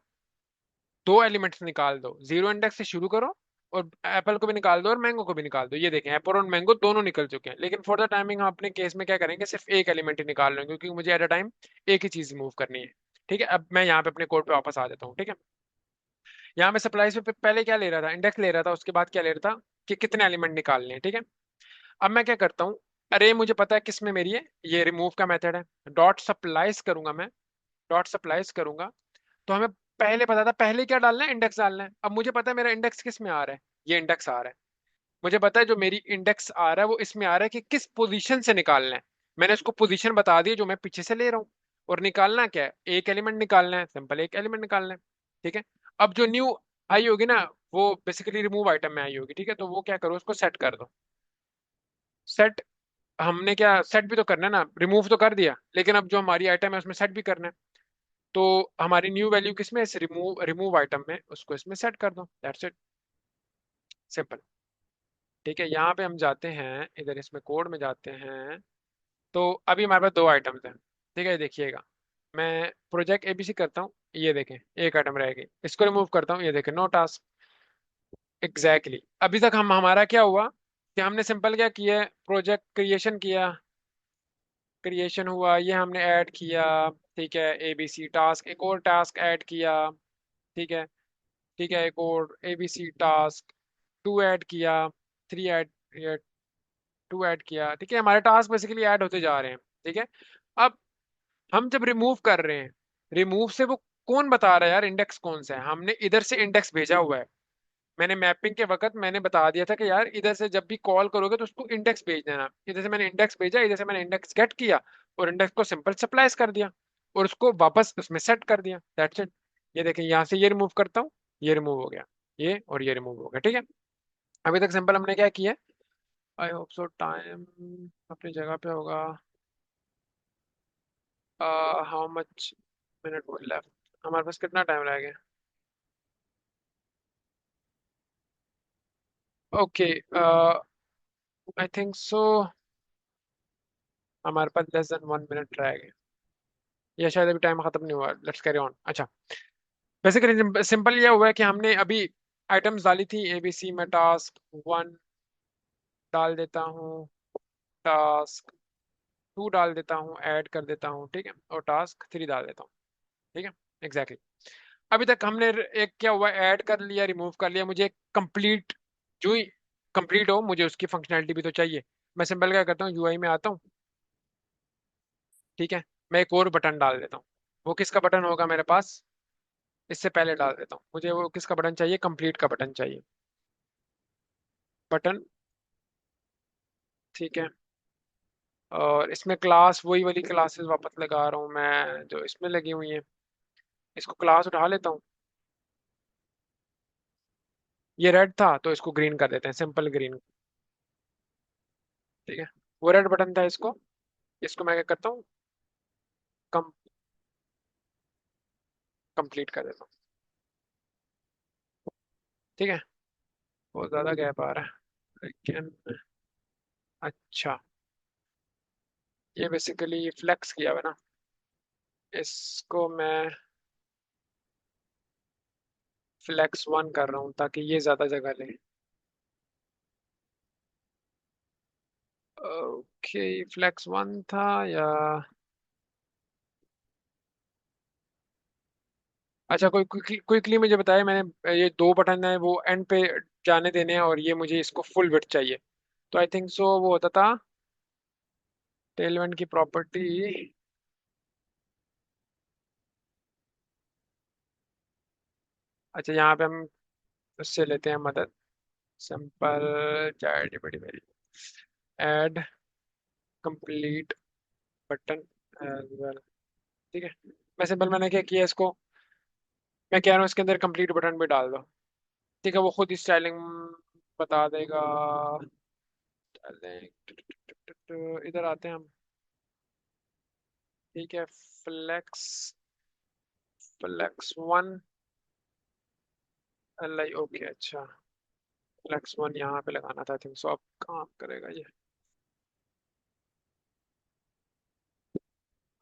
2 एलिमेंट्स निकाल दो, 0 इंडेक्स से शुरू करो और एप्पल को भी निकाल दो और मैंगो को भी निकाल दो। ये देखें, एप्पल और मैंगो दोनों निकल चुके हैं। लेकिन फॉर द टाइमिंग हम अपने केस में क्या करेंगे, सिर्फ एक एलिमेंट ही निकाल लेंगे, क्योंकि मुझे एट अ टाइम एक ही चीज मूव करनी है, ठीक है। अब मैं यहाँ पे अपने कोड पे वापस आ जाता हूँ, ठीक है। यहाँ मैं सप्लाईज पे पहले क्या ले रहा था, इंडेक्स ले रहा था, उसके बाद क्या ले रहा था कि कितने एलिमेंट निकालने हैं, ठीक है। अब मैं क्या करता हूँ, अरे मुझे पता है किस में मेरी है, ये रिमूव का मेथड है, डॉट सप्लाईज करूंगा मैं, डॉट सप्लाईज करूंगा। तो हमें पहले पता था पहले क्या डालना है, इंडेक्स डालना है। अब मुझे पता है मेरा इंडेक्स किस में आ रहा है, ये इंडेक्स आ रहा है। मुझे पता है जो मेरी इंडेक्स आ रहा है वो इसमें आ रहा है कि किस पोजीशन से निकालना है। मैंने उसको पोजीशन बता दी जो मैं पीछे से ले रहा हूँ। और निकालना क्या है, एक एलिमेंट निकालना है, सिंपल एक एलिमेंट निकालना है, ठीक है। अब जो न्यू आई होगी ना, वो बेसिकली रिमूव आइटम में आई होगी, ठीक है। तो वो क्या करो, उसको सेट कर दो। सेट, हमने क्या सेट भी तो करना है ना, रिमूव तो कर दिया, लेकिन अब जो हमारी आइटम है उसमें सेट भी करना है। तो हमारी न्यू वैल्यू किसमें, इस रिमूव रिमूव आइटम में, उसको इसमें सेट कर दो, दैट्स इट, सिंपल, ठीक है। यहाँ पे हम जाते हैं, इधर इसमें कोड में जाते हैं। तो अभी हमारे पास 2 आइटम्स हैं, ठीक है, ये देखिएगा। मैं प्रोजेक्ट एबीसी करता हूँ, ये देखें एक आइटम रह गई, इसको रिमूव करता हूँ, ये देखें नो टास्क। एग्जैक्टली अभी तक हम हमारा क्या हुआ कि हमने सिंपल क्या किया, प्रोजेक्ट क्रिएशन किया, क्रिएशन हुआ, ये हमने ऐड किया, ठीक है। एबीसी टास्क, एक और टास्क ऐड किया, ठीक है, ठीक है। एक और एबीसी टास्क 2 ऐड किया, 3 ऐड, 2 ऐड किया, ठीक है। हमारे टास्क बेसिकली ऐड होते जा रहे हैं, ठीक है। अब हम जब रिमूव कर रहे हैं, रिमूव से वो कौन बता रहा है यार इंडेक्स कौन सा है, हमने इधर से इंडेक्स भेजा हुआ है। मैंने मैपिंग के वक्त मैंने बता दिया था कि यार इधर से जब भी कॉल करोगे तो उसको इंडेक्स भेज देना। इधर से मैंने इंडेक्स भेजा, इधर से मैंने इंडेक्स गेट किया और इंडेक्स को सिंपल सप्लाइज कर दिया और उसको वापस उसमें सेट कर दिया, दैट्स इट। ये देखें, यहाँ से ये रिमूव करता हूँ, ये रिमूव हो गया, ये और ये रिमूव हो गया, ठीक है। अभी तक सिंपल हमने क्या किया। आई होप सो टाइम अपनी जगह पे होगा। हाउ मच मिनट लेफ्ट, हमारे पास कितना टाइम रह गया। ओके, आई थिंक सो हमारे पास लेस देन 1 मिनट रह गए, या शायद अभी टाइम खत्म नहीं हुआ, लेट्स कैरी ऑन। अच्छा, बेसिकली सिंपल ये हुआ है कि हमने अभी आइटम्स डाली थी ABC में। टास्क 1 डाल देता हूँ, टास्क 2 डाल देता हूँ, ऐड कर देता हूँ, ठीक है, और टास्क 3 डाल देता हूँ, ठीक है। एग्जैक्टली अभी तक हमने एक क्या हुआ, ऐड कर लिया, रिमूव कर लिया। मुझे कंप्लीट, जो ही कंप्लीट हो मुझे उसकी फंक्शनैलिटी भी तो चाहिए। मैं सिंपल क्या करता हूँ, UI में आता हूँ, ठीक है। मैं एक और बटन डाल देता हूँ। वो किसका बटन होगा मेरे पास, इससे पहले डाल देता हूँ। मुझे वो किसका बटन चाहिए, कंप्लीट का बटन चाहिए, बटन, ठीक है। और इसमें क्लास वही वाली क्लासेस वापस लगा रहा हूँ मैं जो इसमें लगी हुई हैं। इसको क्लास उठा लेता हूँ, ये रेड था तो इसको ग्रीन कर देते हैं, सिंपल ग्रीन, ठीक है। वो रेड बटन था, इसको इसको मैं क्या करता हूँ, कम कंप्लीट कर देता हूँ, ठीक है। बहुत ज़्यादा गैप आ रहा है लेकिन, अच्छा, ये बेसिकली फ्लेक्स किया हुआ है ना, इसको मैं फ्लेक्स 1 कर रहा हूँ ताकि ये ज़्यादा जगह ले। ओके, फ्लेक्स 1 था या, अच्छा, कोई क्विकली मुझे बताया, मैंने ये 2 बटन है वो एंड पे जाने देने हैं और ये मुझे इसको फुल विड्थ चाहिए। तो आई थिंक सो वो होता था टेलवेंट की प्रॉपर्टी। अच्छा, यहाँ पे हम उससे लेते हैं मदद, सिंपल चैट बड़ी मेरी, add complete button as well, ठीक है। मैं सिंपल मैंने क्या किया, इसको मैं कह रहा हूँ इसके अंदर कंप्लीट बटन भी डाल दो, ठीक है। वो खुद ही स्टाइलिंग बता देगा। इधर आते हैं हम, ठीक है। फ्लेक्स फ्लेक्स 1 LI, ओके, अच्छा। फ्लेक्स 1 यहाँ पे लगाना था, आई थिंक सो। अब काम करेगा ये,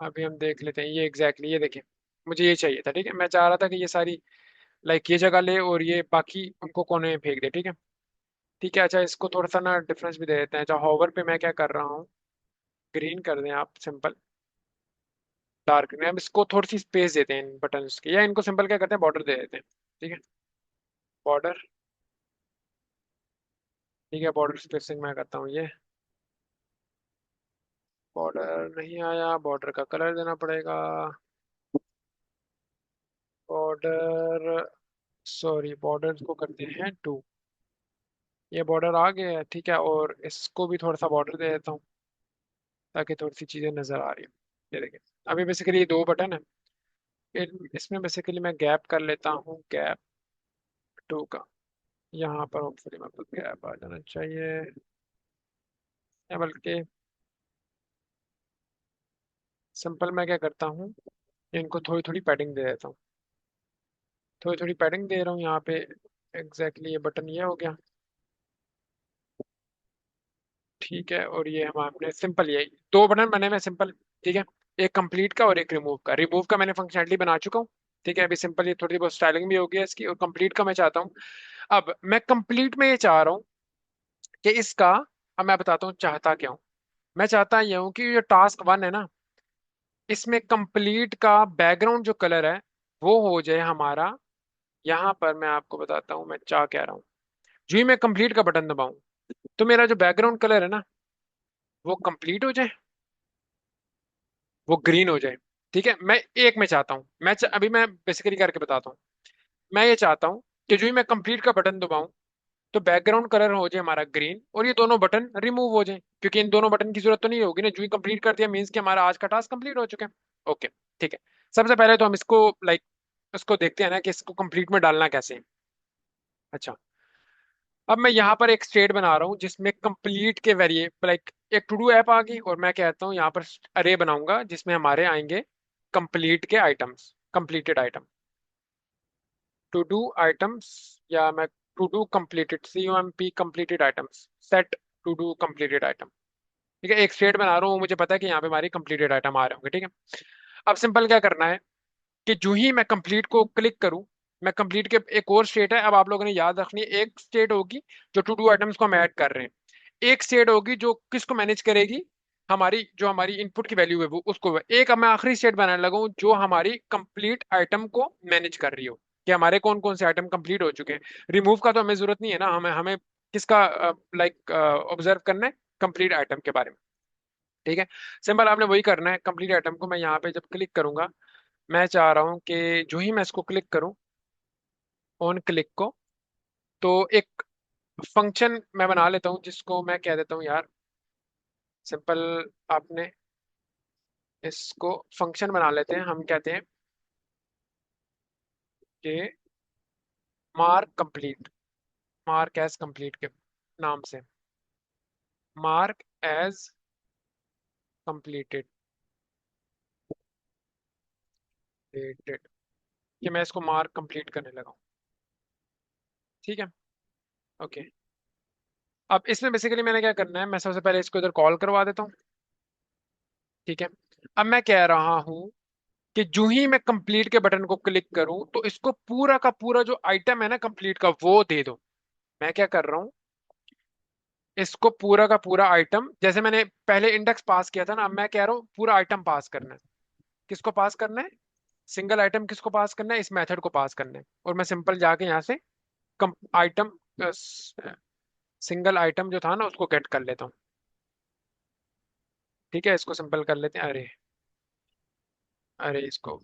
अभी हम देख लेते हैं। ये एग्जैक्टली ये देखें, मुझे ये चाहिए था, ठीक है। मैं चाह रहा था कि ये सारी लाइक ये जगह ले और ये बाकी उनको कोने में फेंक दे, ठीक है। ठीक है, अच्छा, इसको थोड़ा सा ना डिफरेंस भी दे देते हैं। अच्छा, होवर पे मैं क्या कर रहा हूँ, ग्रीन कर दें आप, सिंपल डार्क ग्रीन। अब इसको थोड़ी सी स्पेस देते हैं इन बटन्स की, या इनको सिंपल क्या करते हैं, बॉर्डर दे देते हैं, ठीक है। बॉर्डर, ठीक है, बॉर्डर स्पेसिंग मैं करता हूँ ये। बॉर्डर नहीं आया, बॉर्डर का कलर देना पड़ेगा। बॉर्डर, सॉरी, बॉर्डर को करते हैं 2। ये बॉर्डर आ गया है, ठीक है। और इसको भी थोड़ा सा बॉर्डर दे देता हूँ ताकि थोड़ी सी चीज़ें नज़र आ रही हैं। ये देखिए, अभी बेसिकली ये 2 बटन है। इसमें बेसिकली मैं गैप कर लेता हूँ, गैप 2 का। यहाँ पर होपफुली मेरे पास गैप आ जाना चाहिए, या बल्कि सिंपल मैं क्या करता हूँ, इनको थोड़ी थोड़ी पैडिंग दे देता हूँ। थोड़ी थोड़ी पैडिंग दे रहा हूँ यहाँ पे। एग्जैक्टली ये बटन ये हो गया, ठीक है। और ये हम आपने सिंपल ये 2 बटन बने हुए सिंपल, ठीक है। एक कंप्लीट का और एक रिमूव का। रिमूव का मैंने फंक्शनलिटी बना चुका हूँ, ठीक है। अभी सिंपल ये थोड़ी बहुत स्टाइलिंग भी हो गई है इसकी, और कंप्लीट का मैं चाहता हूँ। अब मैं कंप्लीट में ये चाह रहा हूँ कि इसका, अब मैं बताता हूँ चाहता क्या हूँ। मैं चाहता ये हूँ कि ये टास्क 1 है ना, इसमें कंप्लीट का बैकग्राउंड जो कलर है वो हो जाए हमारा। यहाँ पर मैं आपको बताता हूँ मैं चाह क्या रहा हूँ। जो ही मैं कंप्लीट का बटन दबाऊं तो मेरा जो बैकग्राउंड कलर है ना वो कंप्लीट हो जाए, वो ग्रीन हो जाए, ठीक है। मैं एक में चाहता हूँ, अभी मैं बेसिकली करके बताता हूँ। मैं ये चाहता हूँ कि जो ही मैं कंप्लीट का बटन दबाऊं तो बैकग्राउंड कलर हो जाए हमारा ग्रीन और ये दोनों बटन रिमूव हो जाए, क्योंकि इन दोनों बटन की जरूरत तो नहीं होगी ना। जो ही कंप्लीट कर दिया मीन्स कि हमारा आज का टास्क कंप्लीट हो चुका है। ओके, ठीक है। सबसे पहले तो हम इसको लाइक इसको देखते हैं ना कि इसको कंप्लीट में डालना कैसे है। अच्छा, अब मैं यहाँ पर एक स्टेट बना रहा हूँ जिसमें कंप्लीट के वेरिएबल लाइक एक टू डू ऐप आ गई, और मैं कहता हूँ यहाँ पर अरे बनाऊंगा जिसमें हमारे आएंगे कंप्लीट के items, completed item, to do items, या मैं to do completed, COMP completed items, set to do completed item. ठीक है, एक स्टेट बना रहा हूँ, मुझे पता है कि यहाँ पे हमारी कंप्लीटेड आइटम आ रहे होंगे। ठीक है, अब सिंपल क्या करना है कि जो ही मैं कंप्लीट को क्लिक करूं, मैं कंप्लीट के एक और स्टेट है, अब आप लोगों ने याद रखनी है। एक स्टेट होगी जो टू डू आइटम्स को हम ऐड कर रहे हैं, एक स्टेट होगी जो किसको मैनेज करेगी, हमारी जो हमारी इनपुट की वैल्यू है वो उसको। एक अब मैं आखिरी स्टेट बनाने लगा हूं जो हमारी कंप्लीट आइटम को मैनेज कर रही हो कि हमारे कौन कौन से आइटम कंप्लीट हो चुके हैं। रिमूव का तो हमें जरूरत नहीं है ना, हमें हमें किसका लाइक ऑब्जर्व करना है, कंप्लीट आइटम के बारे में। ठीक है, सिंपल आपने वही करना है। कंप्लीट आइटम को मैं यहाँ पे जब क्लिक करूंगा, मैं चाह रहा हूँ कि जो ही मैं इसको क्लिक करूँ ऑन क्लिक को, तो एक फंक्शन मैं बना लेता हूँ जिसको मैं कह देता हूँ यार सिंपल, आपने इसको फंक्शन बना लेते हैं, हम कहते हैं कि mark complete, mark as complete के नाम से, मार्क एज कंप्लीटेड डेटेड, कि मैं इसको मार्क कंप्लीट करने लगा हूँ। ठीक है, ओके। अब इसमें बेसिकली मैंने क्या करना है, मैं सबसे पहले इसको इधर कॉल करवा देता हूँ। ठीक है, अब मैं कह रहा हूँ कि जो ही मैं कंप्लीट के बटन को क्लिक करूं तो इसको पूरा का पूरा जो आइटम है ना कंप्लीट का वो दे दो। मैं क्या कर रहा हूं, इसको पूरा का पूरा आइटम, जैसे मैंने पहले इंडेक्स पास किया था ना, अब मैं कह रहा हूं पूरा आइटम पास करना है। किसको पास करना है, सिंगल आइटम किसको पास करना है, इस मेथड को पास करना है। और मैं सिंपल जाके यहाँ से कम आइटम, सिंगल आइटम जो था ना उसको गेट कर लेता हूँ। ठीक है, इसको सिंपल कर लेते हैं। अरे अरे इसको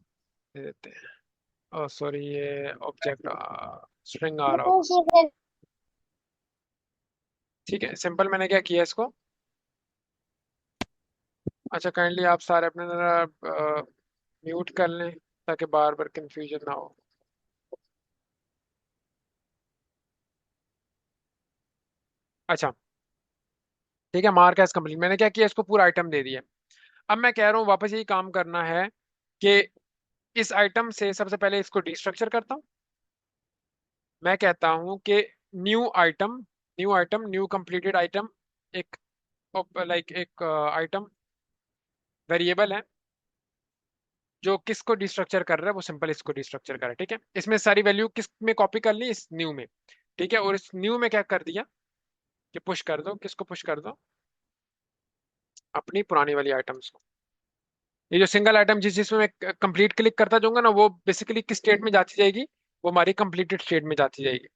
दे देते हैं, सॉरी ये ऑब्जेक्ट स्ट्रिंग आ रहा होगा। ठीक है, सिंपल मैंने क्या किया इसको, अच्छा काइंडली आप सारे अपने जरा म्यूट कर लें ताकि बार बार कंफ्यूजन ना हो। अच्छा, ठीक है, मार्क एज कंप्लीट मैंने क्या किया, इसको पूरा आइटम दे दिया। अब मैं कह रहा हूँ वापस यही काम करना है कि इस आइटम से सबसे पहले इसको डिस्ट्रक्चर करता हूँ। मैं कहता हूँ कि new item, new item, new completed item, एक लाइक एक आइटम वेरिएबल है जो किसको डिस्ट्रक्चर कर रहा है, वो सिंपल इसको डिस्ट्रक्चर कर रहा है। ठीक है, इसमें सारी वैल्यू किस में कॉपी कर ली, इस न्यू में। ठीक है, और इस न्यू में क्या कर दिया कि पुश कर दो, किसको पुश कर दो, अपनी पुरानी वाली आइटम्स को। ये जो सिंगल आइटम जिसमें मैं कंप्लीट क्लिक करता जाऊंगा ना, वो बेसिकली किस स्टेट में जाती जाएगी, वो हमारी कंप्लीटेड स्टेट में जाती जाएगी।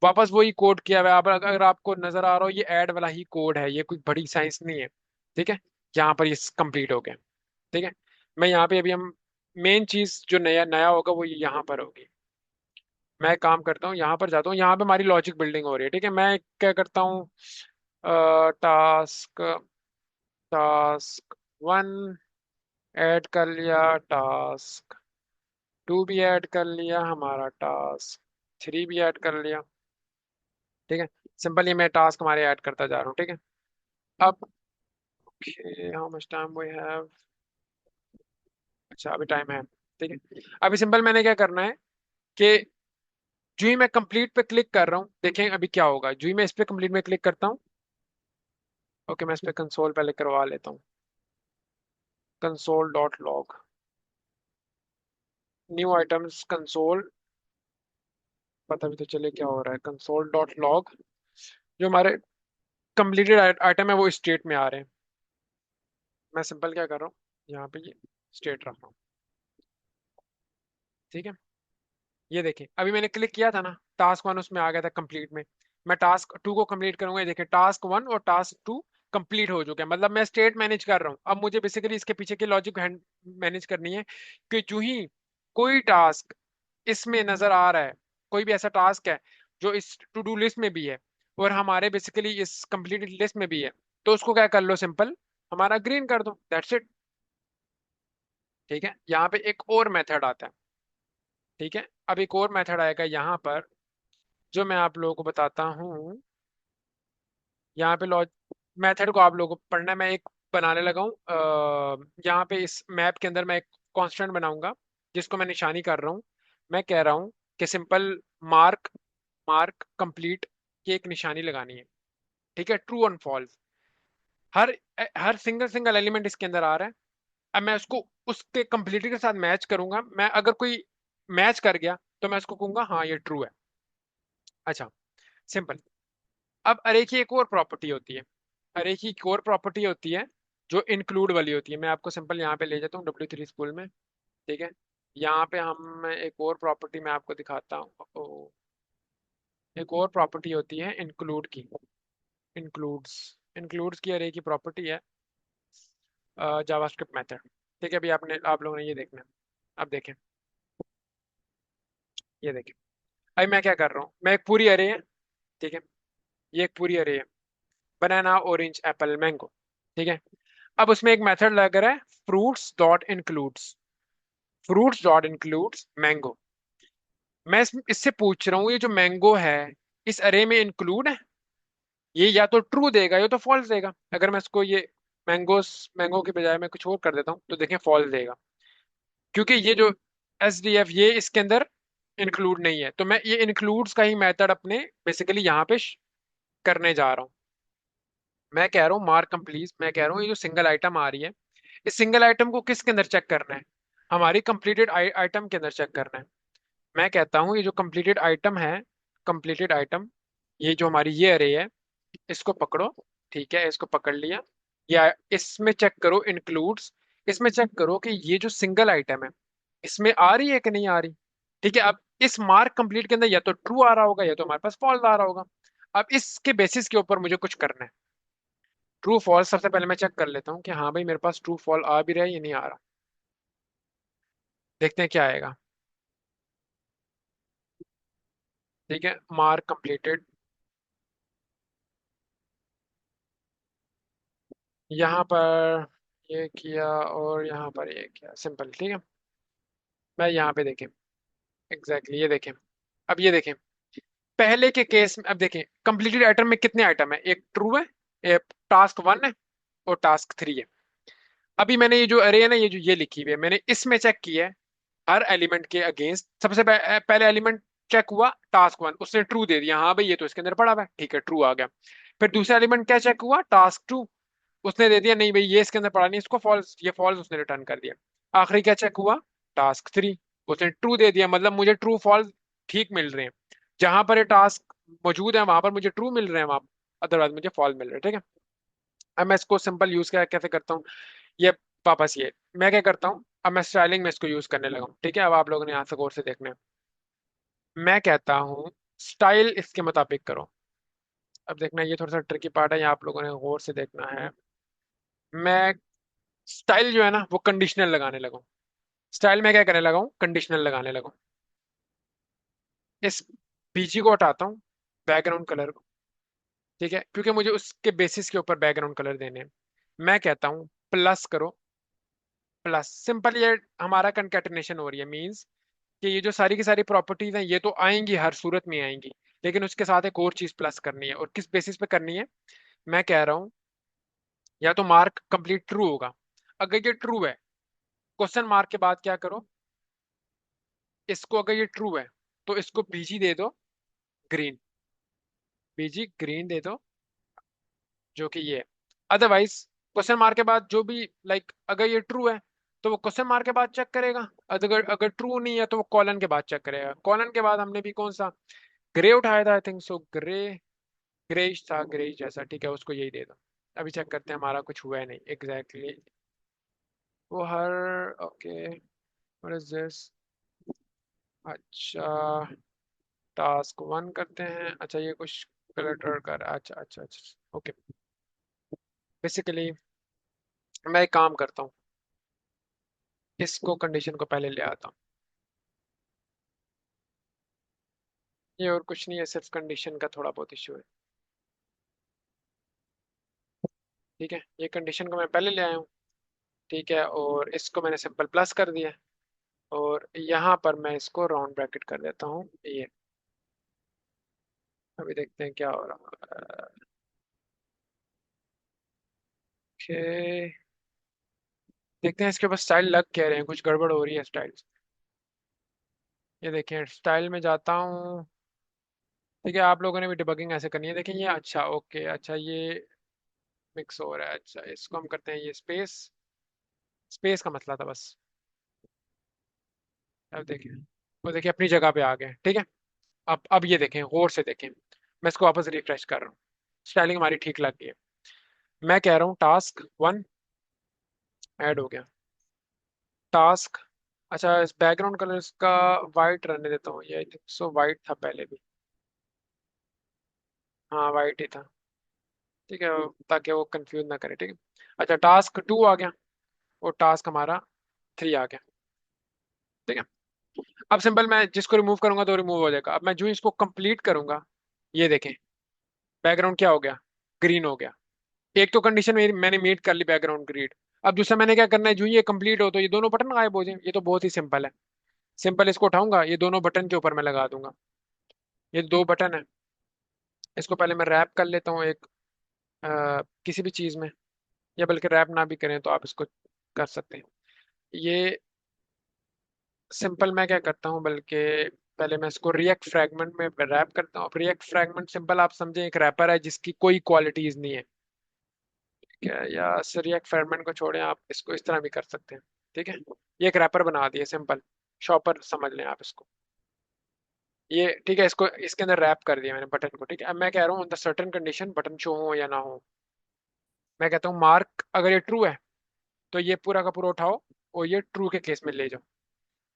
वापस वही कोड किया हुआ है। अब अगर आपको नजर आ रहा हो, ये ऐड वाला ही कोड है, ये कोई बड़ी साइंस नहीं है। ठीक है, यहाँ पर ये कंप्लीट हो गया। ठीक है, मैं यहाँ पे अभी हम मेन चीज जो नया नया होगा वो ये यहाँ पर होगी। मैं एक काम करता हूँ, यहाँ पर जाता हूँ, यहाँ पे हमारी लॉजिक बिल्डिंग हो रही है। ठीक है, मैं क्या करता हूँ, टास्क, टास्क वन ऐड कर लिया, टास्क टू भी ऐड कर लिया, हमारा टास्क थ्री भी ऐड कर लिया। ठीक है, सिंपल ये मैं टास्क हमारे ऐड करता जा रहा हूँ। ठीक है, अब how much time we have, अच्छा अभी टाइम है। ठीक है, अभी सिंपल मैंने क्या करना है कि जो ही मैं कंप्लीट पे क्लिक कर रहा हूँ, देखें अभी क्या होगा। जो ही मैं इस पे कंप्लीट में क्लिक करता हूँ, ओके मैं इस पे कंसोल पहले करवा लेता हूँ, console dot log, new items console, पता भी तो चले क्या हो रहा है। कंसोल डॉट लॉग, जो हमारे कंप्लीटेड आइटम है वो स्टेट में आ रहे हैं। मैं सिंपल क्या कर रहा हूँ, यहाँ पे ये स्टेट रख रहा हूँ। ठीक है, ये देखिए अभी मैंने क्लिक किया था ना, टास्क वन उसमें आ गया था कंप्लीट में। मैं टास्क टू को कंप्लीट करूंगा, ये देखिए टास्क वन और टास्क टू कंप्लीट हो चुके हैं, मतलब मैं स्टेट मैनेज कर रहा हूँ। अब मुझे बेसिकली इसके पीछे की लॉजिक मैनेज करनी है कि जो ही कोई टास्क इसमें नजर आ रहा है, कोई भी ऐसा टास्क है जो इस टू डू लिस्ट में भी है और हमारे बेसिकली इस कंप्लीटेड लिस्ट में भी है, तो उसको क्या कर लो, सिंपल हमारा ग्रीन कर दो, दैट्स इट। ठीक है, यहाँ पे एक और मेथड आता है। ठीक है, अब एक और मेथड आएगा यहाँ पर, जो मैं आप लोगों को बताता हूँ। यहाँ पे लॉज मेथड को आप लोगों को पढ़ना है। मैं एक बनाने लगा हूँ, यहाँ पे इस मैप के अंदर मैं एक कांस्टेंट बनाऊंगा जिसको मैं निशानी कर रहा हूँ। मैं कह रहा हूँ कि सिंपल मार्क मार्क कंप्लीट की एक निशानी लगानी है। ठीक है, ट्रू और फॉल्स, हर हर सिंगल सिंगल एलिमेंट इसके अंदर आ रहा है। अब मैं उसको उसके कंप्लीट के साथ मैच करूंगा। मैं अगर कोई मैच कर गया तो मैं उसको कहूंगा हाँ ये ट्रू है। अच्छा, सिंपल। अब अरे की एक और प्रॉपर्टी होती है, अरे की एक और प्रॉपर्टी होती है जो इंक्लूड वाली होती है। मैं आपको सिंपल यहाँ पे ले जाता हूँ W3 स्कूल में। ठीक है, यहाँ पे हम एक और प्रॉपर्टी मैं आपको दिखाता हूँ। एक और प्रॉपर्टी होती है इंक्लूड की, इंक्लूड्स इंक्लूड्स की अरे की प्रॉपर्टी है जावास्क्रिप्ट मेथड। ठीक है, अभी आपने आप लोगों ने ये देखना है। अब देखें, ये देखें। अभी मैं क्या कर रहा हूँ, मैं एक पूरी अरे है। ठीक है, ये एक पूरी अरे है, बनाना ऑरेंज एप्पल मैंगो। ठीक है, अब उसमें एक मेथड लग रहा है फ्रूट्स डॉट इंक्लूड्स मैंगो। मैं इससे पूछ रहा हूँ ये जो मैंगो है इस अरे में इंक्लूड है। ये या तो ट्रू देगा या तो फॉल्स देगा। अगर मैं इसको ये मैंगोस मैंगो के बजाय मैं कुछ और कर देता हूँ तो देखें फॉल्स देगा, क्योंकि ये जो SDF ये इसके अंदर इंक्लूड नहीं है। तो मैं ये इंक्लूड्स का ही मेथड अपने बेसिकली यहाँ पे करने जा रहा हूँ। मैं कह रहा हूँ मार्क कंप्लीट, मैं कह रहा हूँ ये जो सिंगल आइटम आ रही है इस सिंगल आइटम को किसके अंदर चेक करना है, हमारी कंप्लीटेड आइटम के अंदर चेक करना है। मैं कहता हूँ ये जो कंप्लीटेड आइटम है, कंप्लीटेड आइटम, ये जो हमारी ये अरे है, इसको पकड़ो। ठीक है, इसको पकड़ लिया, या इसमें चेक करो इंक्लूड्स, इसमें चेक करो कि ये जो सिंगल आइटम है इसमें आ रही है कि नहीं आ रही। ठीक है, अब इस मार्क कंप्लीट के अंदर या तो ट्रू आ रहा होगा या तो हमारे पास फॉल्स आ रहा होगा। अब इसके बेसिस के ऊपर मुझे कुछ करना है। ट्रू फॉल्स सबसे पहले मैं चेक कर लेता हूँ कि हाँ भाई मेरे पास ट्रू फॉल आ भी रहा है या नहीं आ रहा। देखते हैं क्या आएगा। ठीक है, मार्क कंप्लीटेड, यहाँ पर ये किया और यहाँ पर ये किया, सिंपल। ठीक है, मैं यहाँ पे देखें एग्जैक्टली ये देखें। अब ये देखें, पहले के केस में अब देखें कंप्लीटेड आइटम में कितने आइटम है, एक ट्रू है, एक टास्क 1 है और टास्क 3 है। अभी मैंने ये जो अरे है ना, ये जो ये लिखी हुई है, मैंने इसमें चेक किया है हर एलिमेंट के अगेंस्ट। सबसे पहले एलिमेंट चेक हुआ टास्क 1, उसने ट्रू दे दिया, हाँ भाई ये तो इसके अंदर पड़ा हुआ है, ठीक है ट्रू आ गया। फिर दूसरा एलिमेंट क्या चेक हुआ, टास्क 2, उसने दे दिया नहीं भाई ये इसके अंदर पड़ा नहीं, इसको फॉल्स, ये फॉल्स उसने रिटर्न कर दिया। आखिरी क्या चेक हुआ, टास्क 3, उसने ट्रू दे दिया, मतलब मुझे ट्रू फॉल्स ठीक मिल रहे हैं। जहां पर ये टास्क मौजूद है वहां पर मुझे ट्रू मिल रहे हैं, वहां अदरवाइज मुझे फॉल्स मिल रहे हैं। ठीक है, अब मैं इसको सिंपल यूज क्या कैसे करता हूँ, ये वापस ये मैं क्या करता हूँ, अब मैं स्टाइलिंग में इसको यूज करने लगा हूँ। ठीक है, अब आप लोगों ने यहाँ से गौर से देखना है। मैं कहता हूँ स्टाइल इसके मुताबिक करो। अब देखना ये थोड़ा सा ट्रिकी पार्ट है, यहाँ आप लोगों ने गौर से देखना है। मैं स्टाइल जो है ना वो कंडीशनल लगाने लगा हूँ। स्टाइल में क्या करने लगा हूँ, कंडीशनल लगाने लगा हूँ। इस बीजी को हटाता हूँ, बैकग्राउंड कलर को। ठीक है, क्योंकि मुझे उसके बेसिस के ऊपर बैकग्राउंड कलर देने हैं। मैं कहता हूँ प्लस करो, प्लस सिंपल, ये हमारा कंकैटिनेशन हो रही है, मींस कि ये जो सारी की सारी प्रॉपर्टीज हैं ये तो आएंगी, हर सूरत में आएंगी, लेकिन उसके साथ एक और चीज प्लस करनी है। और किस बेसिस पे करनी है, मैं कह रहा हूँ या तो मार्क कंप्लीट ट्रू होगा। अगर ये ट्रू है, क्वेश्चन मार्क के बाद क्या करो, इसको अगर ये ट्रू है तो इसको बीजी दे दो ग्रीन, बीजी ग्रीन दे दो, जो कि ये है। अदरवाइज क्वेश्चन मार्क के बाद जो भी लाइक अगर ये ट्रू है तो वो क्वेश्चन मार्क के बाद चेक करेगा, अगर अगर ट्रू नहीं है तो वो कॉलन के बाद चेक करेगा। कॉलन के बाद हमने भी कौन सा ग्रे उठाया था, I think so grey, greyish था, ग्रेइश जैसा। ठीक है, उसको यही दे दो। अभी चेक करते हैं, हमारा कुछ हुआ है नहीं एग्जैक्टली वो हर, ओके व्हाट इज दिस। अच्छा, टास्क 1 करते हैं। अच्छा ये कुछ क्लटर कर, अच्छा अच्छा अच्छा ओके। बेसिकली मैं एक काम करता हूँ, इसको कंडीशन को पहले ले आता हूँ। ये और कुछ नहीं है, सिर्फ कंडीशन का थोड़ा बहुत इशू है। ठीक है, ये कंडीशन को मैं पहले ले आया हूँ। ठीक है, और इसको मैंने सिंपल प्लस कर दिया, और यहाँ पर मैं इसको राउंड ब्रैकेट कर देता हूँ ये। अभी देखते हैं क्या हो रहा है। ओके, देखते हैं इसके ऊपर स्टाइल लग कह रहे हैं, कुछ गड़बड़ हो रही है स्टाइल। ये देखें, स्टाइल में जाता हूँ। ठीक है, आप लोगों ने भी डिबगिंग ऐसे करनी है। देखें ये, अच्छा ओके, अच्छा ये मिक्स हो रहा है। अच्छा, इसको हम करते हैं ये स्पेस। स्पेस का मसला था बस। अब देखें, वो देखिए अपनी जगह पे आ गए। ठीक है, अब ये देखें, गौर से देखें। मैं इसको वापस रिफ्रेश कर रहा हूँ, स्टाइलिंग हमारी ठीक लग गई है। मैं कह रहा हूँ टास्क 1 ऐड हो गया। टास्क, अच्छा इस बैकग्राउंड कलर का वाइट रहने देता हूँ, ये आई थिंक सो वाइट था पहले भी। हाँ वाइट ही था। ठीक है, ताकि वो कंफ्यूज ना करे। ठीक है, अच्छा टास्क 2 आ गया, और टास्क हमारा 3 आ गया। ठीक है, अब सिंपल मैं जिसको रिमूव करूंगा तो रिमूव हो जाएगा। अब मैं जो इसको कंप्लीट करूंगा, ये देखें बैकग्राउंड क्या हो गया, ग्रीन हो गया। एक तो कंडीशन मेरी मैंने मीट कर ली, बैकग्राउंड ग्रीन। अब दूसरा मैंने क्या करना है, जो ये कंप्लीट हो तो ये दोनों बटन गायब हो जाए। ये तो बहुत ही सिंपल है। सिंपल इसको उठाऊंगा, ये दोनों बटन के ऊपर मैं लगा दूंगा। ये दो बटन है, इसको पहले मैं रैप कर लेता हूँ एक किसी भी चीज में, या बल्कि रैप ना भी करें तो आप इसको कर सकते हैं। ये सिंपल मैं क्या करता हूँ, बल्कि पहले मैं इसको रिएक्ट फ्रैगमेंट में रैप करता हूँ। अब रिएक्ट फ्रैगमेंट सिंपल आप समझें एक रैपर है जिसकी कोई क्वालिटीज नहीं है। ठीक है, या रिएक्ट फ्रैगमेंट को छोड़ें, आप इसको इस तरह भी कर सकते हैं। ठीक है, ये एक रैपर बना दिया सिंपल, शॉपर समझ लें आप इसको। ये ठीक है, इसको इसके अंदर रैप कर दिया मैंने बटन को। ठीक है, अब मैं कह रहा हूँ अंदर सर्टेन कंडीशन बटन शो हो या ना हो। मैं कहता हूँ मार्क, अगर ये ट्रू है तो ये पूरा का पूरा उठाओ और ये ट्रू के केस में ले जाओ।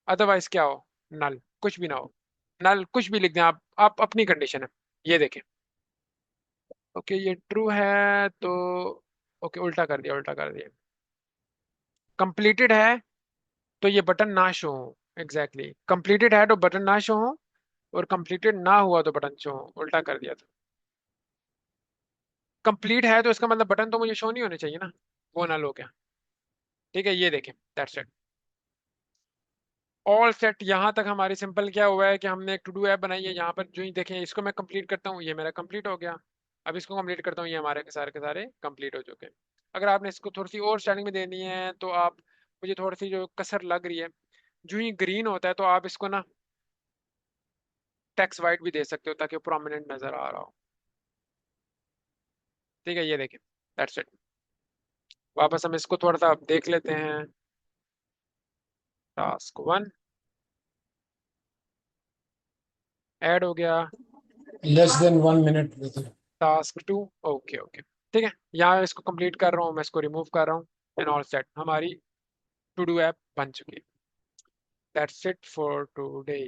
अदरवाइज क्या हो, नल, कुछ भी ना हो। नल कुछ भी लिख दें आप अपनी कंडीशन है। ये देखें, ओके ये ट्रू है तो ओके, उल्टा कर दिया, उल्टा कर दिया। कंप्लीटेड है तो ये बटन ना शो हो। एग्जैक्टली, कंप्लीटेड है तो बटन ना शो हो, और कंप्लीटेड ना हुआ तो बटन शो हो। उल्टा कर दिया था। कंप्लीट है तो इसका मतलब बटन तो मुझे शो नहीं होने चाहिए ना, वो नल हो गया। ठीक है, ये देखें, दैट्स इट, ऑल सेट। यहाँ तक हमारी सिंपल क्या हुआ है कि हमने एक टू डू ऐप बनाई है। यहाँ पर जो ही देखें, इसको मैं कंप्लीट करता हूँ, ये मेरा कंप्लीट हो गया। अब इसको कंप्लीट करता हूँ, ये हमारे के सारे कंप्लीट हो चुके हैं। अगर आपने इसको थोड़ी सी और स्टाइलिंग में देनी है तो आप, मुझे थोड़ी सी जो कसर लग रही है, जो ही ग्रीन होता है तो आप इसको ना टेक्स्ट वाइट भी दे सकते हो ताकि वो प्रोमिनेंट नजर आ रहा हो। ठीक है, ये देखें, दैट्स इट। वापस हम इसको थोड़ा सा देख लेते हैं। टास्क 1 ऐड हो गया। Less than 1 minute with it. Task 2, okay okay. ठीक है, यहाँ इसको कंप्लीट कर रहा हूँ, मैं इसको रिमूव कर रहा हूँ, एंड ऑल सेट, हमारी टू डू ऐप बन चुकी है। That's it for today.